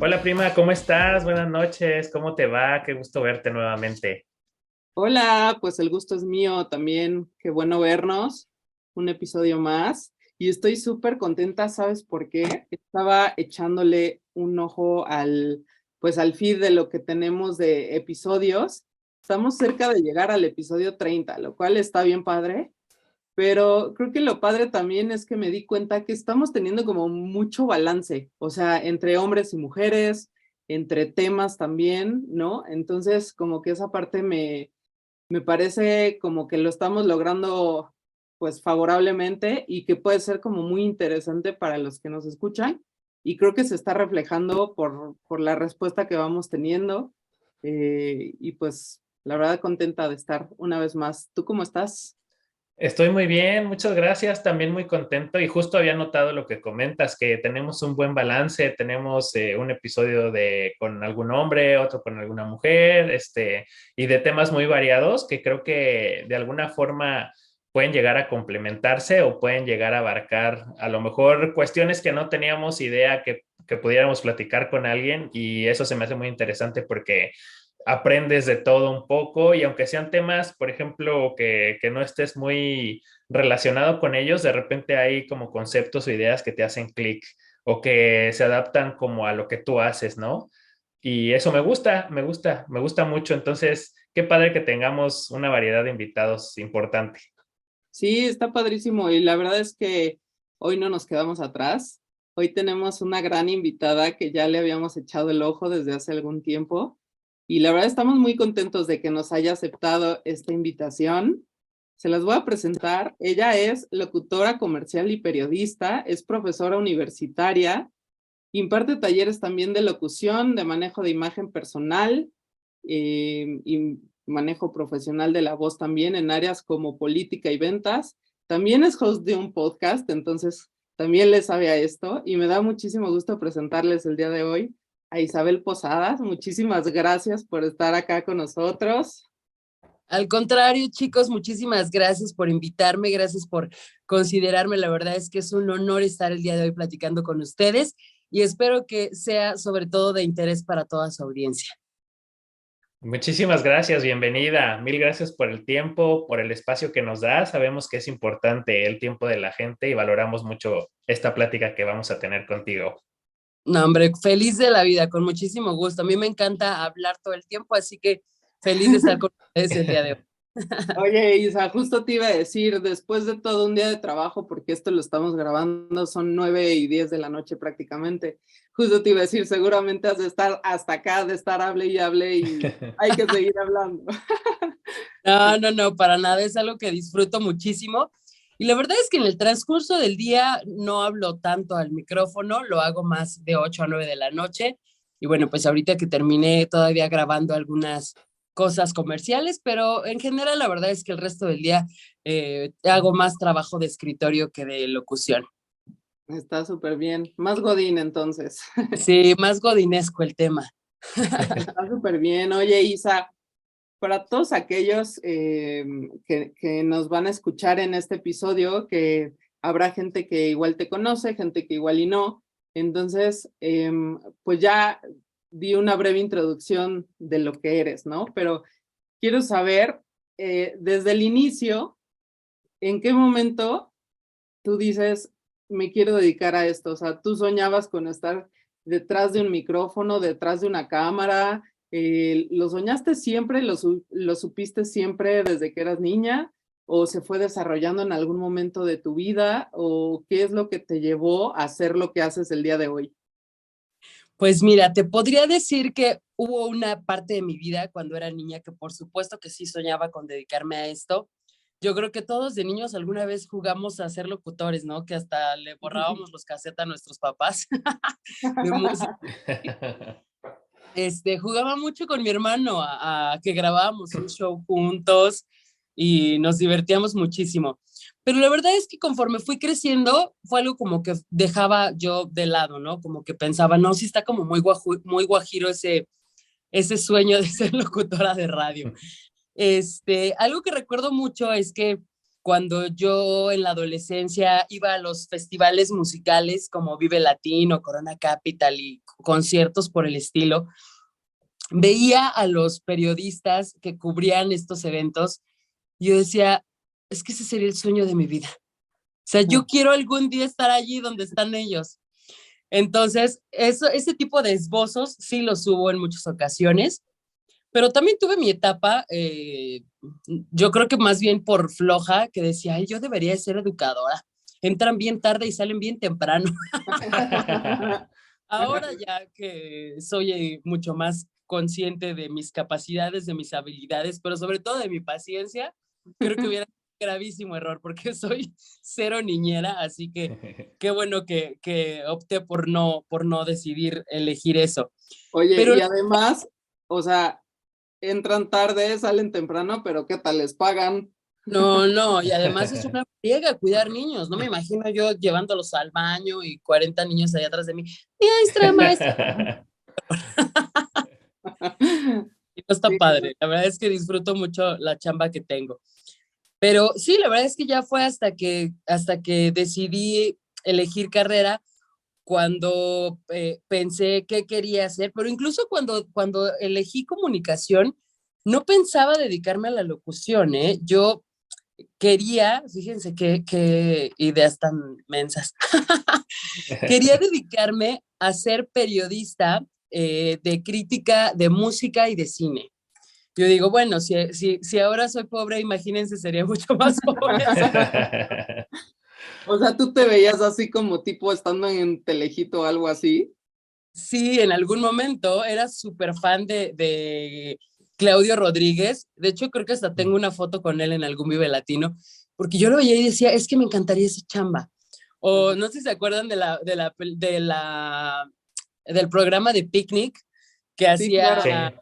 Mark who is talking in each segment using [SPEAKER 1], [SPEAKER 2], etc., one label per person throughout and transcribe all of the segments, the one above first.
[SPEAKER 1] Hola prima, ¿cómo estás? Buenas noches, ¿cómo te va? Qué gusto verte nuevamente.
[SPEAKER 2] Hola, pues el gusto es mío también. Qué bueno vernos. Un episodio más. Y estoy súper contenta, ¿sabes por qué? Estaba echándole un ojo al feed de lo que tenemos de episodios. Estamos cerca de llegar al episodio 30, lo cual está bien padre. Pero creo que lo padre también es que me di cuenta que estamos teniendo como mucho balance, o sea, entre hombres y mujeres, entre temas también, ¿no? Entonces, como que esa parte me parece como que lo estamos logrando pues favorablemente y que puede ser como muy interesante para los que nos escuchan y creo que se está reflejando por la respuesta que vamos teniendo y pues la verdad contenta de estar una vez más. ¿Tú cómo estás?
[SPEAKER 1] Estoy muy bien, muchas gracias, también muy contento y justo había notado lo que comentas, que tenemos un buen balance, tenemos un episodio con algún hombre, otro con alguna mujer, y de temas muy variados que creo que de alguna forma pueden llegar a complementarse o pueden llegar a abarcar a lo mejor cuestiones que no teníamos idea que pudiéramos platicar con alguien y eso se me hace muy interesante porque aprendes de todo un poco y aunque sean temas, por ejemplo, que no estés muy relacionado con ellos, de repente hay como conceptos o ideas que te hacen clic o que se adaptan como a lo que tú haces, ¿no? Y eso me gusta mucho. Entonces, qué padre que tengamos una variedad de invitados importante.
[SPEAKER 2] Sí, está padrísimo y la verdad es que hoy no nos quedamos atrás. Hoy tenemos una gran invitada que ya le habíamos echado el ojo desde hace algún tiempo y la verdad estamos muy contentos de que nos haya aceptado esta invitación. Se las voy a presentar. Ella es locutora comercial y periodista, es profesora universitaria, imparte talleres también de locución, de manejo de imagen personal y manejo profesional de la voz también en áreas como política y ventas. También es host de un podcast, entonces también le sabe a esto y me da muchísimo gusto presentarles el día de hoy a Isabel Posadas. Muchísimas gracias por estar acá con nosotros.
[SPEAKER 3] Al contrario, chicos, muchísimas gracias por invitarme, gracias por considerarme. La verdad es que es un honor estar el día de hoy platicando con ustedes y espero que sea sobre todo de interés para toda su audiencia.
[SPEAKER 1] Muchísimas gracias, bienvenida. Mil gracias por el tiempo, por el espacio que nos da. Sabemos que es importante el tiempo de la gente y valoramos mucho esta plática que vamos a tener contigo.
[SPEAKER 3] No, hombre, feliz de la vida, con muchísimo gusto. A mí me encanta hablar todo el tiempo, así que feliz de estar con ustedes el día de hoy.
[SPEAKER 2] Oye, Isa, justo te iba a decir, después de todo un día de trabajo, porque esto lo estamos grabando, son 9:10 de la noche prácticamente, justo te iba a decir, seguramente has de estar hasta acá, de estar hable y hay que seguir hablando.
[SPEAKER 3] No, no, no, para nada, es algo que disfruto muchísimo. Y la verdad es que en el transcurso del día no hablo tanto al micrófono, lo hago más de 8 a 9 de la noche. Y bueno, pues ahorita que terminé todavía grabando algunas cosas comerciales, pero en general la verdad es que el resto del día hago más trabajo de escritorio que de locución.
[SPEAKER 2] Está súper bien, más Godín entonces.
[SPEAKER 3] Sí, más godinesco el tema.
[SPEAKER 2] Está súper bien. Oye, Isa, para todos aquellos que nos van a escuchar en este episodio, que habrá gente que igual te conoce, gente que igual y no. Entonces, pues ya di una breve introducción de lo que eres, ¿no? Pero quiero saber, desde el inicio, ¿en qué momento tú dices, me quiero dedicar a esto? O sea, tú soñabas con estar detrás de un micrófono, detrás de una cámara. ¿Lo soñaste siempre? ¿Lo supiste siempre desde que eras niña? ¿O se fue desarrollando en algún momento de tu vida? ¿O qué es lo que te llevó a hacer lo que haces el día de hoy?
[SPEAKER 3] Pues mira, te podría decir que hubo una parte de mi vida cuando era niña que por supuesto que sí soñaba con dedicarme a esto. Yo creo que todos de niños alguna vez jugamos a ser locutores, ¿no? Que hasta le borrábamos los cassettes a nuestros papás de música. Jugaba mucho con mi hermano a que grabábamos un show juntos y nos divertíamos muchísimo. Pero la verdad es que conforme fui creciendo, fue algo como que dejaba yo de lado, ¿no? Como que pensaba, no, sí está como muy guajiro ese sueño de ser locutora de radio. Algo que recuerdo mucho es que cuando yo en la adolescencia iba a los festivales musicales como Vive Latino, Corona Capital y conciertos por el estilo, veía a los periodistas que cubrían estos eventos y yo decía, es que ese sería el sueño de mi vida. O sea, yo quiero algún día estar allí donde están ellos. Entonces, ese tipo de esbozos sí los hubo en muchas ocasiones, pero también tuve mi etapa, yo creo que más bien por floja, que decía, ay, yo debería ser educadora. Entran bien tarde y salen bien temprano. Ahora ya que soy mucho más consciente de mis capacidades, de mis habilidades, pero sobre todo de mi paciencia, creo que hubiera sido un gravísimo error porque soy cero niñera, así que qué bueno que opté por no decidir elegir eso.
[SPEAKER 2] Oye,
[SPEAKER 3] Pero
[SPEAKER 2] y además, o sea, entran tarde, salen temprano, pero ¿qué tal les pagan?
[SPEAKER 3] no, y además es una friega cuidar niños, no me imagino yo llevándolos al baño y 40 niños ahí atrás de mí, maestra, maestra. Y no está
[SPEAKER 2] Sí,
[SPEAKER 3] padre, la verdad es que disfruto mucho la chamba que tengo. Pero sí, la verdad es que ya fue hasta que decidí elegir carrera cuando pensé qué quería hacer, pero incluso cuando elegí comunicación, no pensaba dedicarme a la locución, ¿eh? Yo quería, fíjense qué ideas tan mensas, quería dedicarme a ser periodista de crítica de música y de cine. Yo digo, bueno, si ahora soy pobre, imagínense, sería mucho más pobre.
[SPEAKER 2] o sea, ¿tú te veías así como tipo estando en Telehit o algo así?
[SPEAKER 3] Sí, en algún momento era súper fan de Claudio Rodríguez. De hecho, creo que hasta tengo una foto con él en algún Vive Latino, porque yo lo veía y decía, es que me encantaría esa chamba. O no sé si se acuerdan del programa de Picnic que
[SPEAKER 2] Sí, claro,
[SPEAKER 3] hacía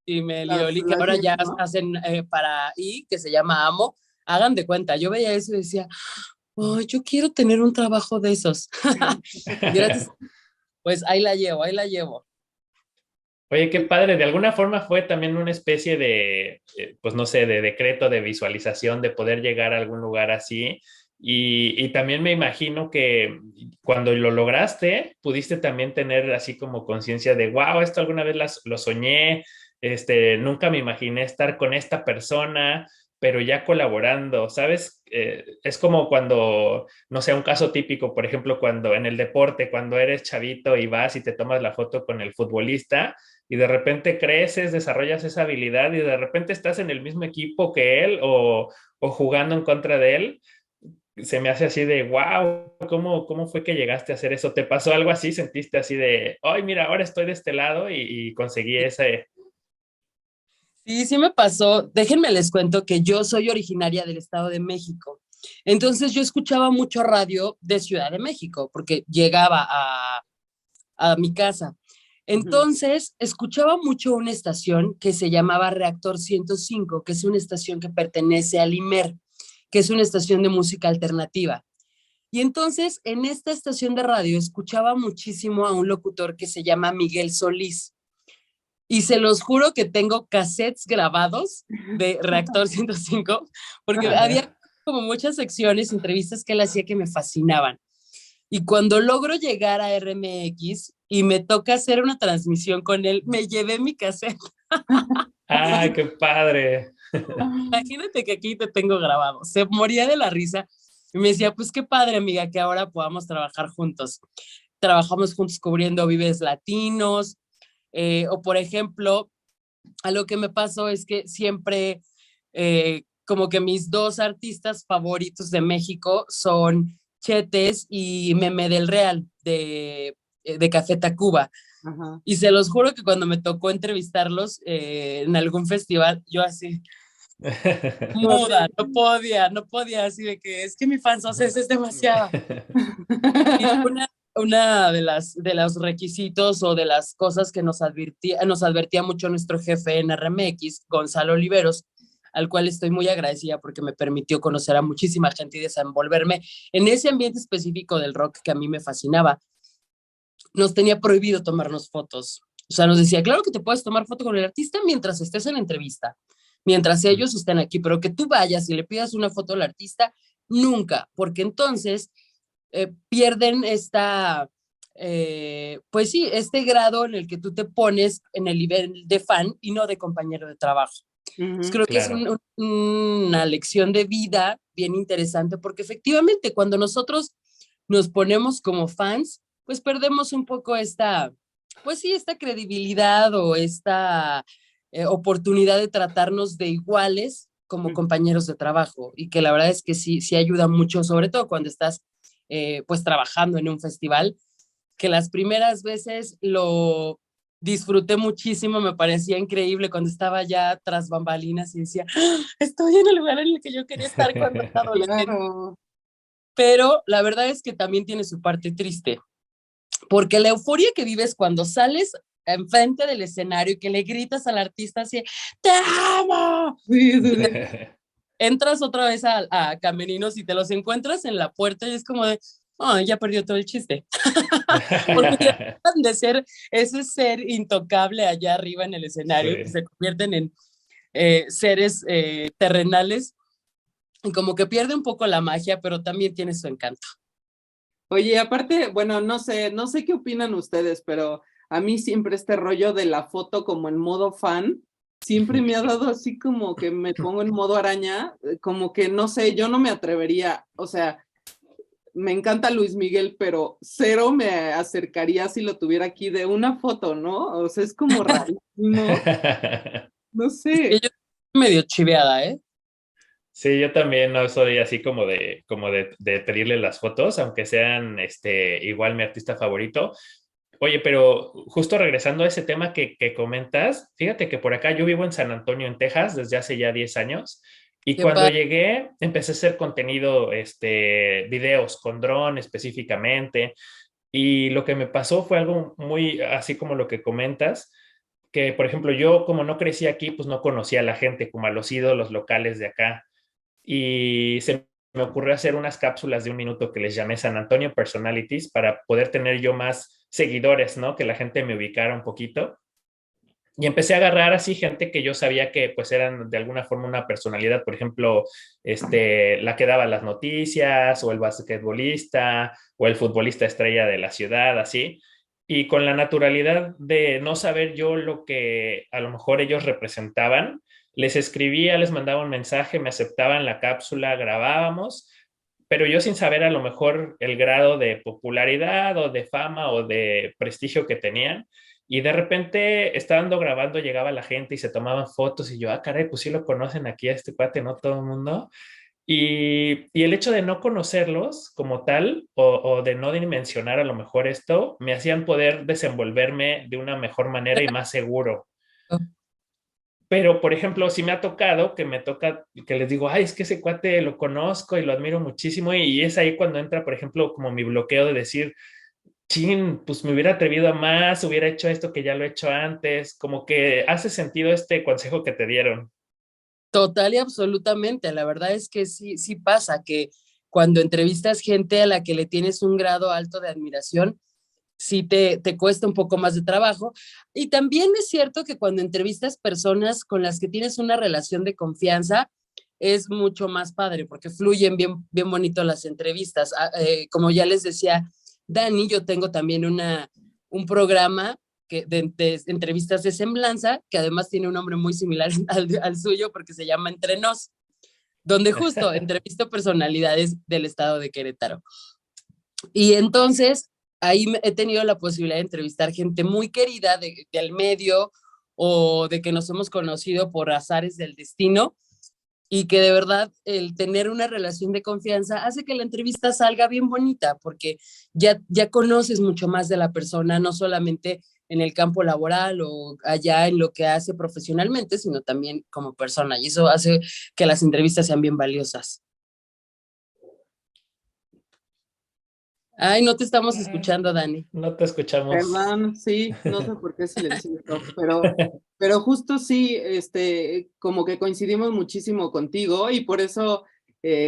[SPEAKER 1] Sí.
[SPEAKER 3] y Melioli, que
[SPEAKER 2] las
[SPEAKER 3] ahora
[SPEAKER 2] hits,
[SPEAKER 3] ya
[SPEAKER 2] ¿no?
[SPEAKER 3] hacen para que se llama Amo. Hagan de cuenta, yo veía eso y decía, oh, yo quiero tener un trabajo de esos. Gracias, pues ahí la llevo, ahí la llevo.
[SPEAKER 1] Oye, qué padre. De alguna forma fue también una especie de, pues no sé, de decreto, de visualización, de poder llegar a algún lugar así. Y también me imagino que cuando lo lograste, pudiste también tener así como conciencia de, wow, esto alguna vez lo soñé, nunca me imaginé estar con esta persona, pero ya colaborando, ¿sabes? Es como cuando, no sé, un caso típico, por ejemplo, cuando en el deporte, cuando eres chavito y vas y te tomas la foto con el futbolista y de repente creces, desarrollas esa habilidad y de repente estás en el mismo equipo que él o jugando en contra de él, se me hace así de, wow, ¿cómo fue que llegaste a hacer eso? ¿Te pasó algo así? ¿Sentiste así de, ay, mira, ahora estoy de este lado y conseguí ese?
[SPEAKER 3] Sí, sí me pasó. Déjenme les cuento que yo soy originaria del Estado de México. Entonces yo escuchaba mucho radio de Ciudad de México porque llegaba a mi casa.
[SPEAKER 2] Ujú.
[SPEAKER 3] Entonces escuchaba mucho una estación que se llamaba Reactor 105, que es una estación que pertenece al IMER, que es una estación de música alternativa. Y entonces en esta estación de radio escuchaba muchísimo a un locutor que se llama Miguel Solís. Y se los juro que tengo cassettes grabados de Reactor 105, porque había como muchas secciones, entrevistas que él hacía que me fascinaban. Y cuando logro llegar a RMX y me toca hacer una transmisión con él, me llevé mi cassette.
[SPEAKER 1] ¡Ah, qué padre!
[SPEAKER 3] Imagínate que aquí te tengo grabado. Se moría de la risa y me decía, pues qué padre, amiga, que ahora podamos trabajar juntos. Trabajamos juntos cubriendo Vives Latinos, o por ejemplo, algo que me pasó es que siempre, como que mis dos artistas favoritos de México son Chetes y Meme del Real de Café Tacuba.
[SPEAKER 2] Ajá.
[SPEAKER 3] Y se los juro que cuando me tocó entrevistarlos en algún festival, yo así, muda, no podía, así de que es que mi fan es demasiado. Y una de los requisitos o de las cosas que nos advertía mucho nuestro jefe en RMX, Gonzalo Oliveros, al cual estoy muy agradecida porque me permitió conocer a muchísima gente y desenvolverme en ese ambiente específico del rock que a mí me fascinaba. Nos tenía prohibido tomarnos fotos. O sea, nos decía, claro que te puedes tomar foto con el artista mientras estés en la entrevista, mientras ellos estén aquí, pero que tú vayas y le pidas una foto al artista, nunca, porque entonces pierden pues sí, este grado en el que tú te pones en el nivel de fan y no de compañero de trabajo. Entonces creo que es
[SPEAKER 1] Claro.
[SPEAKER 3] una lección de vida bien interesante, porque efectivamente cuando nosotros nos ponemos como fans, pues perdemos un poco pues sí, esta credibilidad o esta oportunidad de tratarnos de iguales como compañeros de trabajo, y que la verdad es que sí, sí ayuda mucho, sobre todo cuando estás pues trabajando en un festival, que las primeras veces lo disfruté muchísimo, me parecía increíble cuando estaba ya tras bambalinas y decía, ¡ah! Estoy en el lugar en el que yo quería estar cuando era adolescente.
[SPEAKER 2] Claro.
[SPEAKER 3] Pero la verdad es que también tiene su parte triste, porque la euforia que vives cuando sales enfrente del escenario y que le gritas al artista así, ¡te amo!
[SPEAKER 2] Sí, sí, sí.
[SPEAKER 3] Entras otra vez a camerinos y te los encuentras en la puerta y es como de, oh, ya perdió todo el chiste. Porque ya dejan de ser ese ser intocable allá arriba en el escenario, que
[SPEAKER 1] Sí.
[SPEAKER 3] se convierten en seres terrenales, y como que pierde un poco la magia, pero también tiene su encanto.
[SPEAKER 2] Oye, aparte, bueno, no sé qué opinan ustedes, pero a mí siempre este rollo de la foto como en modo fan, siempre me ha dado así como que me pongo en modo araña, como que no sé, yo no me atrevería, o sea, me encanta Luis Miguel, pero cero me acercaría si lo tuviera aquí de una foto, ¿no? O sea, es como rarísimo, no
[SPEAKER 3] Sí,
[SPEAKER 2] sé.
[SPEAKER 3] yo medio chiveada, ¿eh?
[SPEAKER 1] Sí, yo también no soy así como de pedirle las fotos, aunque sean igual mi artista favorito. Oye, pero justo regresando a ese tema que comentas, fíjate que por acá yo vivo en San Antonio, en Texas, desde hace ya 10 años, y
[SPEAKER 3] Qué
[SPEAKER 1] cuando
[SPEAKER 3] padre.
[SPEAKER 1] llegué empecé a hacer contenido, videos con dron específicamente, y lo que me pasó fue algo muy así como lo que comentas, que por ejemplo yo como no crecí aquí, pues no conocía a la gente, como a los ídolos locales de acá, y se me ocurrió hacer unas cápsulas de 1 minuto que les llamé San Antonio Personalities para poder tener yo más seguidores, ¿no? Que la gente me ubicara un poquito. Y empecé a agarrar así gente que yo sabía que pues eran de alguna forma una personalidad, por ejemplo, la que daba las noticias, o el basquetbolista, o el futbolista estrella de la ciudad, así. Y con la naturalidad de no saber yo lo que a lo mejor ellos representaban, les escribía, les mandaba un mensaje, me aceptaban la cápsula, grabábamos, pero yo sin saber a lo mejor el grado de popularidad o de fama o de prestigio que tenían. Y de repente, estando grabando, llegaba la gente y se tomaban fotos y yo, ah, caray, pues sí lo conocen aquí a este cuate, ¿no? Todo el mundo. Y el hecho de no conocerlos como tal o de no dimensionar a lo mejor esto, me hacían poder desenvolverme de una mejor manera y más seguro. Pero, por ejemplo, si me ha tocado que me toca, que les digo, ay, es que ese cuate lo conozco y lo admiro muchísimo, y es ahí cuando entra, por ejemplo, como mi bloqueo de decir, chin, pues me hubiera atrevido a más, hubiera hecho esto que ya lo he hecho antes, como que hace sentido este consejo que te dieron.
[SPEAKER 3] Total y absolutamente. La verdad es que sí, sí pasa que cuando entrevistas gente a la que le tienes un grado alto de admiración, sí te cuesta un poco más de trabajo. Y también es cierto que cuando entrevistas personas con las que tienes una relación de confianza, es mucho más padre porque fluyen bien, bien bonito las entrevistas. Como ya les decía Dani, yo tengo también un programa de entrevistas de semblanza, que además tiene un nombre muy similar al suyo porque se llama Entre Nos, donde justo entrevisto personalidades del estado de Querétaro. Y entonces ahí he tenido la posibilidad de entrevistar gente muy querida del medio, o de que nos hemos conocido por azares del destino, y que de verdad el tener una relación de confianza hace que la entrevista salga bien bonita, porque ya conoces mucho más de la persona, no solamente en el campo laboral o allá en lo que hace profesionalmente, sino también como persona, y eso hace que las entrevistas sean bien valiosas. Ay, no te estamos
[SPEAKER 1] Ah,
[SPEAKER 3] escuchando, Dani.
[SPEAKER 1] no te escuchamos.
[SPEAKER 2] Perdón, sí, no sé por qué silencio, pero justo sí, como que coincidimos muchísimo contigo y por eso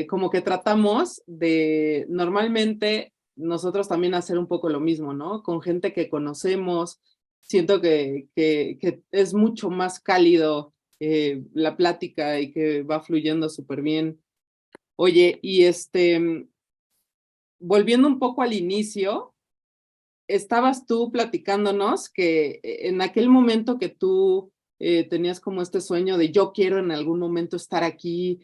[SPEAKER 2] como que tratamos de normalmente nosotros también hacer un poco lo mismo, ¿no? Con gente que conocemos, siento que es mucho más cálido la plática y que va fluyendo súper bien. Oye, y volviendo un poco al inicio, estabas tú platicándonos que en aquel momento que tú tenías como este sueño de yo quiero en algún momento estar aquí,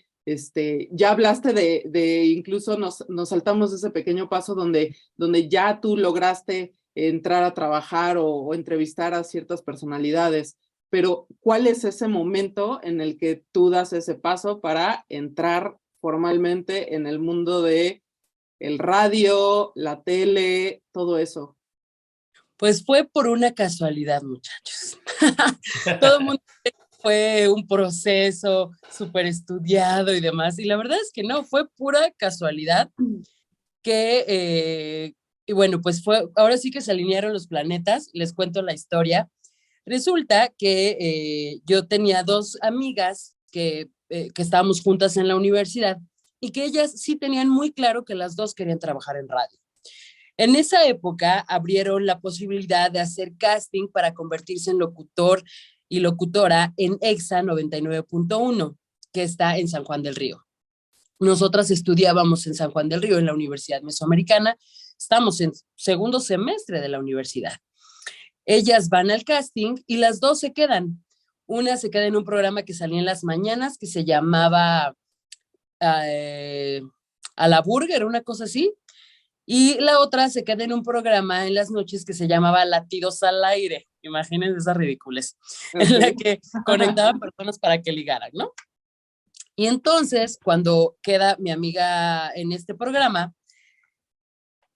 [SPEAKER 2] ya hablaste incluso nos saltamos ese pequeño paso donde ya tú lograste entrar a trabajar o entrevistar a ciertas personalidades, pero ¿cuál es ese momento en el que tú das ese paso para entrar formalmente en el mundo de el radio, la tele, todo eso?
[SPEAKER 3] Pues fue por una casualidad, muchachos. Todo el mundo fue un proceso súper estudiado y demás, y la verdad es que no, fue pura casualidad y bueno, pues ahora sí que se alinearon los planetas, les cuento la historia. Resulta que yo tenía dos amigas que estábamos juntas en la universidad y que ellas sí tenían muy claro que las dos querían trabajar en radio. En esa época abrieron la posibilidad de hacer casting para convertirse en locutor y locutora en EXA 99.1, que está en San Juan del Río. Nosotras estudiábamos en San Juan del Río, en la Universidad Mesoamericana, estamos en segundo semestre de la universidad. Ellas van al casting y las dos se quedan. Una se queda en un programa que salía en las mañanas que se llamaba A la Burger, una cosa así. Y la otra se queda en un programa en las noches que se llamaba Latidos al Aire. Imagínense esas ridículas, en la que conectaban personas para que ligaran, ¿no? Y entonces, cuando queda mi amiga en este programa,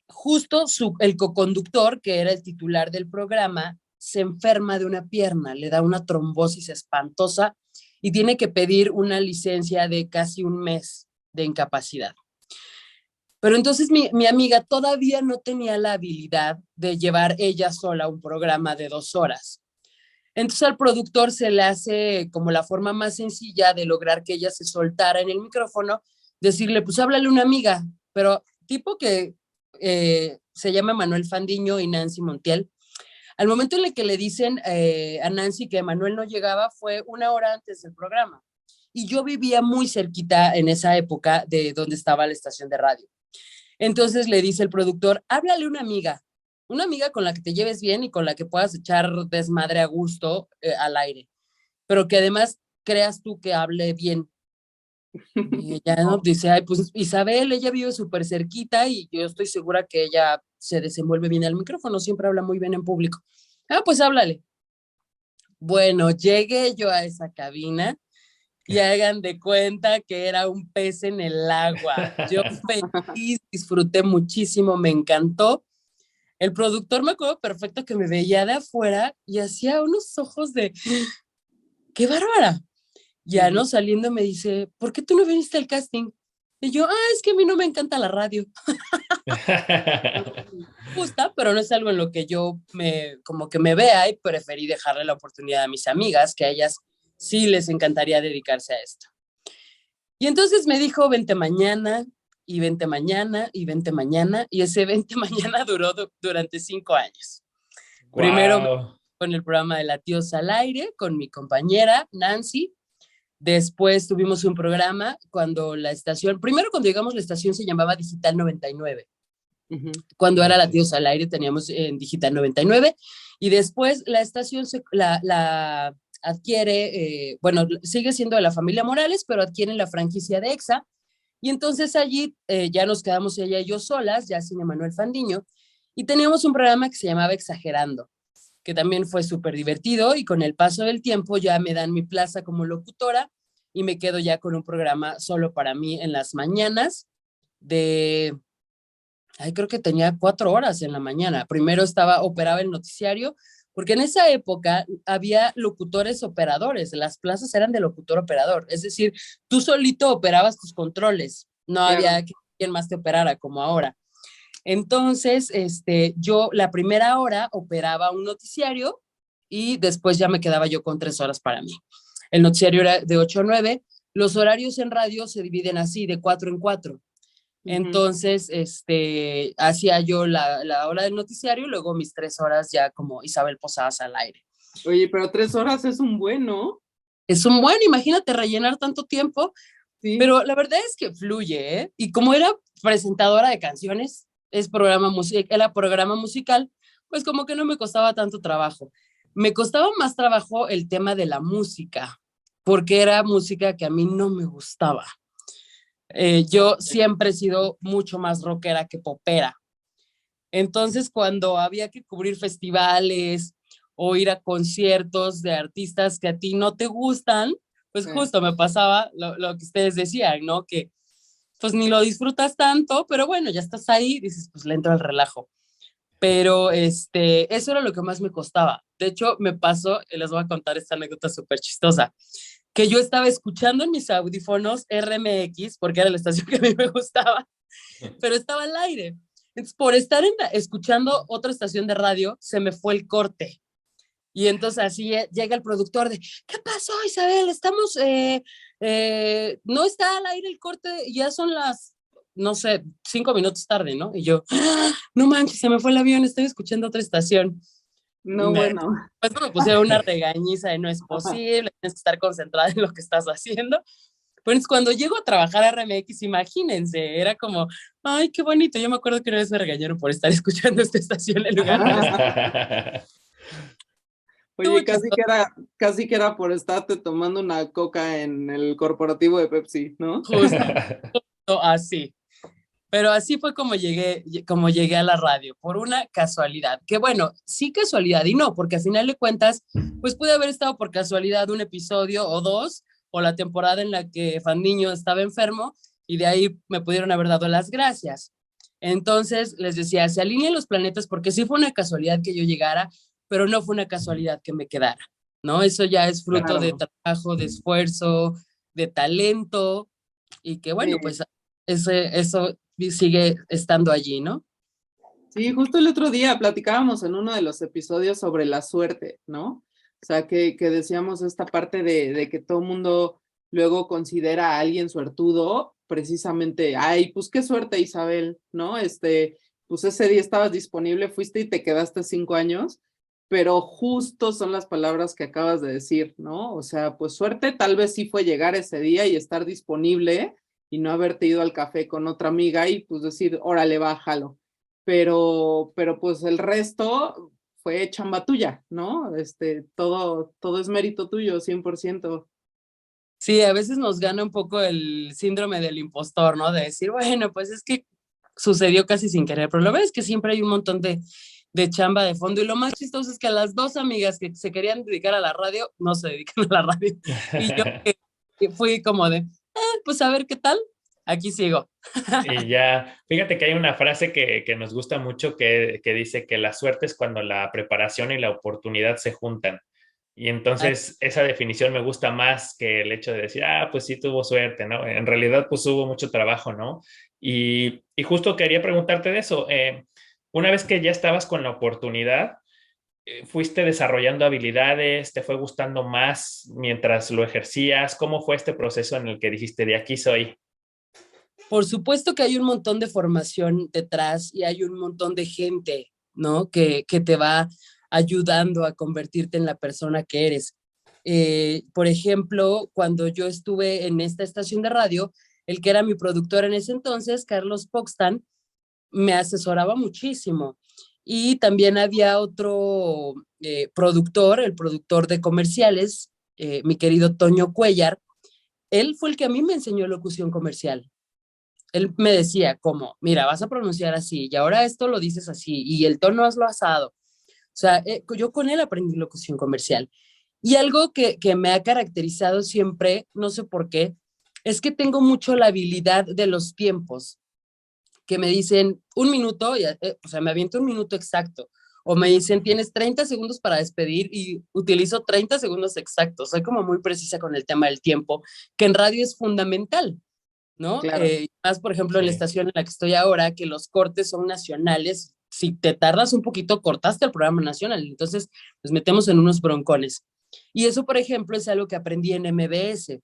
[SPEAKER 3] justo el coconductor, que era el titular del programa, se enferma de una pierna, le da una trombosis espantosa y tiene que pedir una licencia de casi un mes de incapacidad. Pero entonces mi amiga todavía no tenía la habilidad de llevar ella sola un programa de 2 horas. Entonces al productor se le hace como la forma más sencilla de lograr que ella se soltara en el micrófono, decirle, pues háblale a una amiga, pero tipo que se llama Manuel Fandiño y Nancy Montiel. Al momento en el que le dicen a Nancy que Manuel no llegaba fue 1 hora antes del programa. Y yo vivía muy cerquita en esa época de donde estaba la estación de radio. Entonces le dice el productor, háblale a una amiga con la que te lleves bien y con la que puedas echar desmadre a gusto al aire, pero que además creas tú que hable bien. Y ella no dice, ay, pues Isabel, ella vive súper cerquita y yo estoy segura que ella se desenvuelve bien al micrófono, siempre habla muy bien en público. Ah, pues háblale. Bueno, llegué yo a esa cabina y hagan de cuenta que era un pez en el agua. Yo feliz, disfruté muchísimo, me encantó. El productor me acuerdo perfecto que me veía de afuera y hacía unos ojos de, ¡qué bárbara! Ya, ¿no? Saliendo me dice, ¿por qué tú no viniste al casting? Y yo, es que a mí no me encanta la radio. Me gusta, pero no es algo en lo que yo como que me vea y preferí dejarle la oportunidad a mis amigas, que a ellas sí les encantaría dedicarse a esto. Y entonces me dijo, vente mañana, y vente mañana, y vente mañana, y ese vente mañana duró durante 5 años.
[SPEAKER 1] Wow.
[SPEAKER 3] Primero con el programa de Latidos al Aire, con mi compañera Nancy. Después tuvimos un programa cuando primero cuando llegamos la estación se llamaba Digital 99. Cuando era Latidos al Aire teníamos en Digital 99 y después la estación la adquiere, sigue siendo de la familia Morales, pero adquieren la franquicia de EXA y entonces allí ya nos quedamos ella y yo solas, ya sin Emanuel Fandiño, y teníamos un programa que se llamaba Exagerando, que también fue súper divertido y con el paso del tiempo ya me dan mi plaza como locutora y me quedo ya con un programa solo para mí en las mañanas creo que tenía 4 horas en la mañana. Primero operaba el noticiario, porque en esa época había locutores operadores, las plazas eran de locutor operador, es decir, tú solito operabas tus controles, no había quien más te operara como ahora. Entonces, yo la primera hora operaba un noticiario y después ya me quedaba yo con 3 horas para mí. El noticiario era de 8 a 9. Los horarios en radio se dividen así, de 4 en 4. Entonces, hacía yo la hora del noticiario y luego mis 3 horas ya como Isabel Posadas al aire.
[SPEAKER 2] Oye, pero 3 horas es un buen, ¿no?
[SPEAKER 3] es un buen, imagínate rellenar tanto tiempo,
[SPEAKER 2] Sí.
[SPEAKER 3] pero la verdad es que fluye, ¿eh? Y como era presentadora de canciones, era programa musical, pues como que no me costaba tanto trabajo. Me costaba más trabajo el tema de la música, porque era música que a mí no me gustaba. Yo siempre he sido mucho más rockera que popera. Entonces, cuando había que cubrir festivales o ir a conciertos de artistas que a ti no te gustan, pues
[SPEAKER 2] Sí.
[SPEAKER 3] justo me pasaba lo que ustedes decían, ¿no? Que pues ni lo disfrutas tanto, pero bueno, ya estás ahí, dices, pues le entro al relajo. Pero eso era lo que más me costaba. De hecho, me pasó, y les voy a contar esta anécdota súper chistosa, que yo estaba escuchando en mis audífonos RMX, porque era la estación que a mí me gustaba, pero estaba al aire. Entonces, por estar escuchando otra estación de radio, se me fue el corte. Y entonces así llega el productor de, ¿qué pasó, Isabel? No está al aire el corte, ya son las, no sé, 5 minutos tarde, ¿no? Y yo, ¡ah! No manches, se me fue el avión, estoy escuchando otra estación.
[SPEAKER 2] No, bueno.
[SPEAKER 3] Pues me pusieron una regañiza de no es posible, tienes que estar concentrada en lo que estás haciendo. Pues cuando llego a trabajar a RMX, imagínense, era como, ay, qué bonito. Yo me acuerdo que una vez me regañaron por estar escuchando esta estación en lugar de...
[SPEAKER 2] Oye, casi que era por estarte tomando una coca en el corporativo de Pepsi, ¿no?
[SPEAKER 3] Justo así. Pero así fue como llegué a la radio, por una casualidad. Que bueno, sí casualidad y no, porque al final de cuentas, pues pude haber estado por casualidad un episodio o dos, o la temporada en la que Fandiño estaba enfermo, y de ahí me pudieron haber dado las gracias. Entonces les decía, se alinean los planetas porque sí fue una casualidad que yo llegara, pero no fue una casualidad que me quedara, ¿no? Eso ya es fruto de
[SPEAKER 2] Claro.
[SPEAKER 3] trabajo, de esfuerzo, de talento, y que bueno,
[SPEAKER 2] Sí.
[SPEAKER 3] pues eso sigue estando allí, ¿no?
[SPEAKER 2] Sí, justo el otro día platicábamos en uno de los episodios sobre la suerte, ¿no? O sea, que decíamos esta parte de que todo el mundo luego considera a alguien suertudo, precisamente, ay, pues qué suerte, Isabel, ¿no? Pues ese día estabas disponible, fuiste y te quedaste 5 años, pero justo son las palabras que acabas de decir, ¿no? O sea, pues suerte tal vez sí fue llegar ese día y estar disponible y no haberte ido al café con otra amiga y pues decir, órale, bájalo, pero pues el resto fue chamba tuya, ¿no? Todo es mérito tuyo, 100%.
[SPEAKER 3] Sí, a veces nos gana un poco el síndrome del impostor, ¿no? De decir, bueno, pues es que sucedió casi sin querer, pero la verdad es que siempre hay un montón de chamba de fondo y lo más chistoso es que a las dos amigas que se querían dedicar a la radio, no se dedican a la radio. Y yo que fui como de, pues a ver qué tal, aquí sigo.
[SPEAKER 1] Y ya, fíjate que hay una frase que nos gusta mucho que dice que la suerte es cuando la preparación y la oportunidad se juntan. Y entonces esa definición me gusta más que el hecho de decir, ah, pues sí tuvo suerte, ¿no? En realidad, pues hubo mucho trabajo, ¿no? Y justo quería preguntarte de eso. Una vez que ya estabas con la oportunidad, ¿fuiste desarrollando habilidades? ¿Te fue gustando más mientras lo ejercías? ¿Cómo fue este proceso en el que dijiste, de aquí soy?
[SPEAKER 3] Por supuesto que hay un montón de formación detrás y hay un montón de gente, ¿no? Que te va ayudando a convertirte en la persona que eres. Por ejemplo, cuando yo estuve en esta estación de radio, el que era mi productor en ese entonces, Carlos Poxtan, me asesoraba muchísimo. Y también había otro productor, el productor de comerciales, mi querido Toño Cuellar. Él fue el que a mí me enseñó locución comercial. Él me decía como, mira, vas a pronunciar así y ahora esto lo dices así y el tono hazlo asado. O sea, yo con él aprendí locución comercial. Y algo que me ha caracterizado siempre, no sé por qué, es que tengo mucho la habilidad de los tiempos, que me dicen 1 minuto, o sea, me aviento 1 minuto exacto. O me dicen, tienes 30 segundos para despedir y utilizo 30 segundos exactos. Soy como muy precisa con el tema del tiempo, que en radio es fundamental. ¿No?
[SPEAKER 2] Claro.
[SPEAKER 3] Más, por ejemplo, en la
[SPEAKER 1] Sí.
[SPEAKER 3] estación en la que estoy ahora, que los cortes son nacionales, si te tardas un poquito, cortaste el programa nacional, entonces nos metemos en unos broncones. Y eso, por ejemplo, es algo que aprendí en MBS.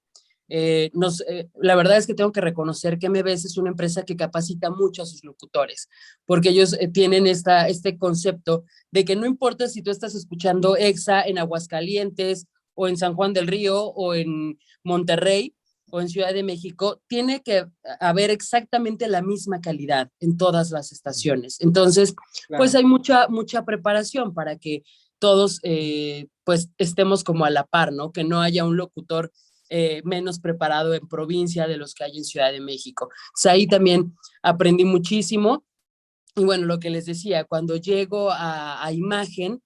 [SPEAKER 3] La verdad es que tengo que reconocer que MBS es una empresa que capacita mucho a sus locutores, porque ellos tienen este concepto de que no importa si tú estás escuchando EXA en Aguascalientes o en San Juan del Río, o en Monterrey, o en Ciudad de México, tiene que haber exactamente la misma calidad en todas las estaciones. Entonces, pues hay mucha preparación para que todos pues estemos como a la par, ¿no? Que no haya un locutor menos preparado en provincia de los que hay en Ciudad de México. O sea, ahí también aprendí muchísimo. Y bueno, lo que les decía, cuando llego a imagen,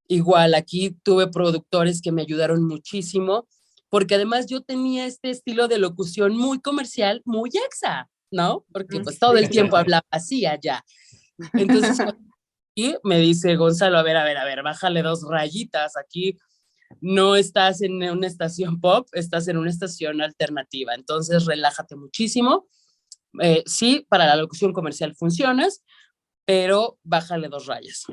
[SPEAKER 3] igual aquí tuve productores que me ayudaron muchísimo, porque además yo tenía este estilo de locución muy comercial, muy exa, ¿no? Porque pues todo el tiempo hablaba así allá. Entonces, y me dice Gonzalo, a ver, bájale 2 rayitas, aquí no estás en una estación pop, estás en una estación alternativa, entonces relájate muchísimo. Sí, para la locución comercial funcionas, pero bájale 2 rayas.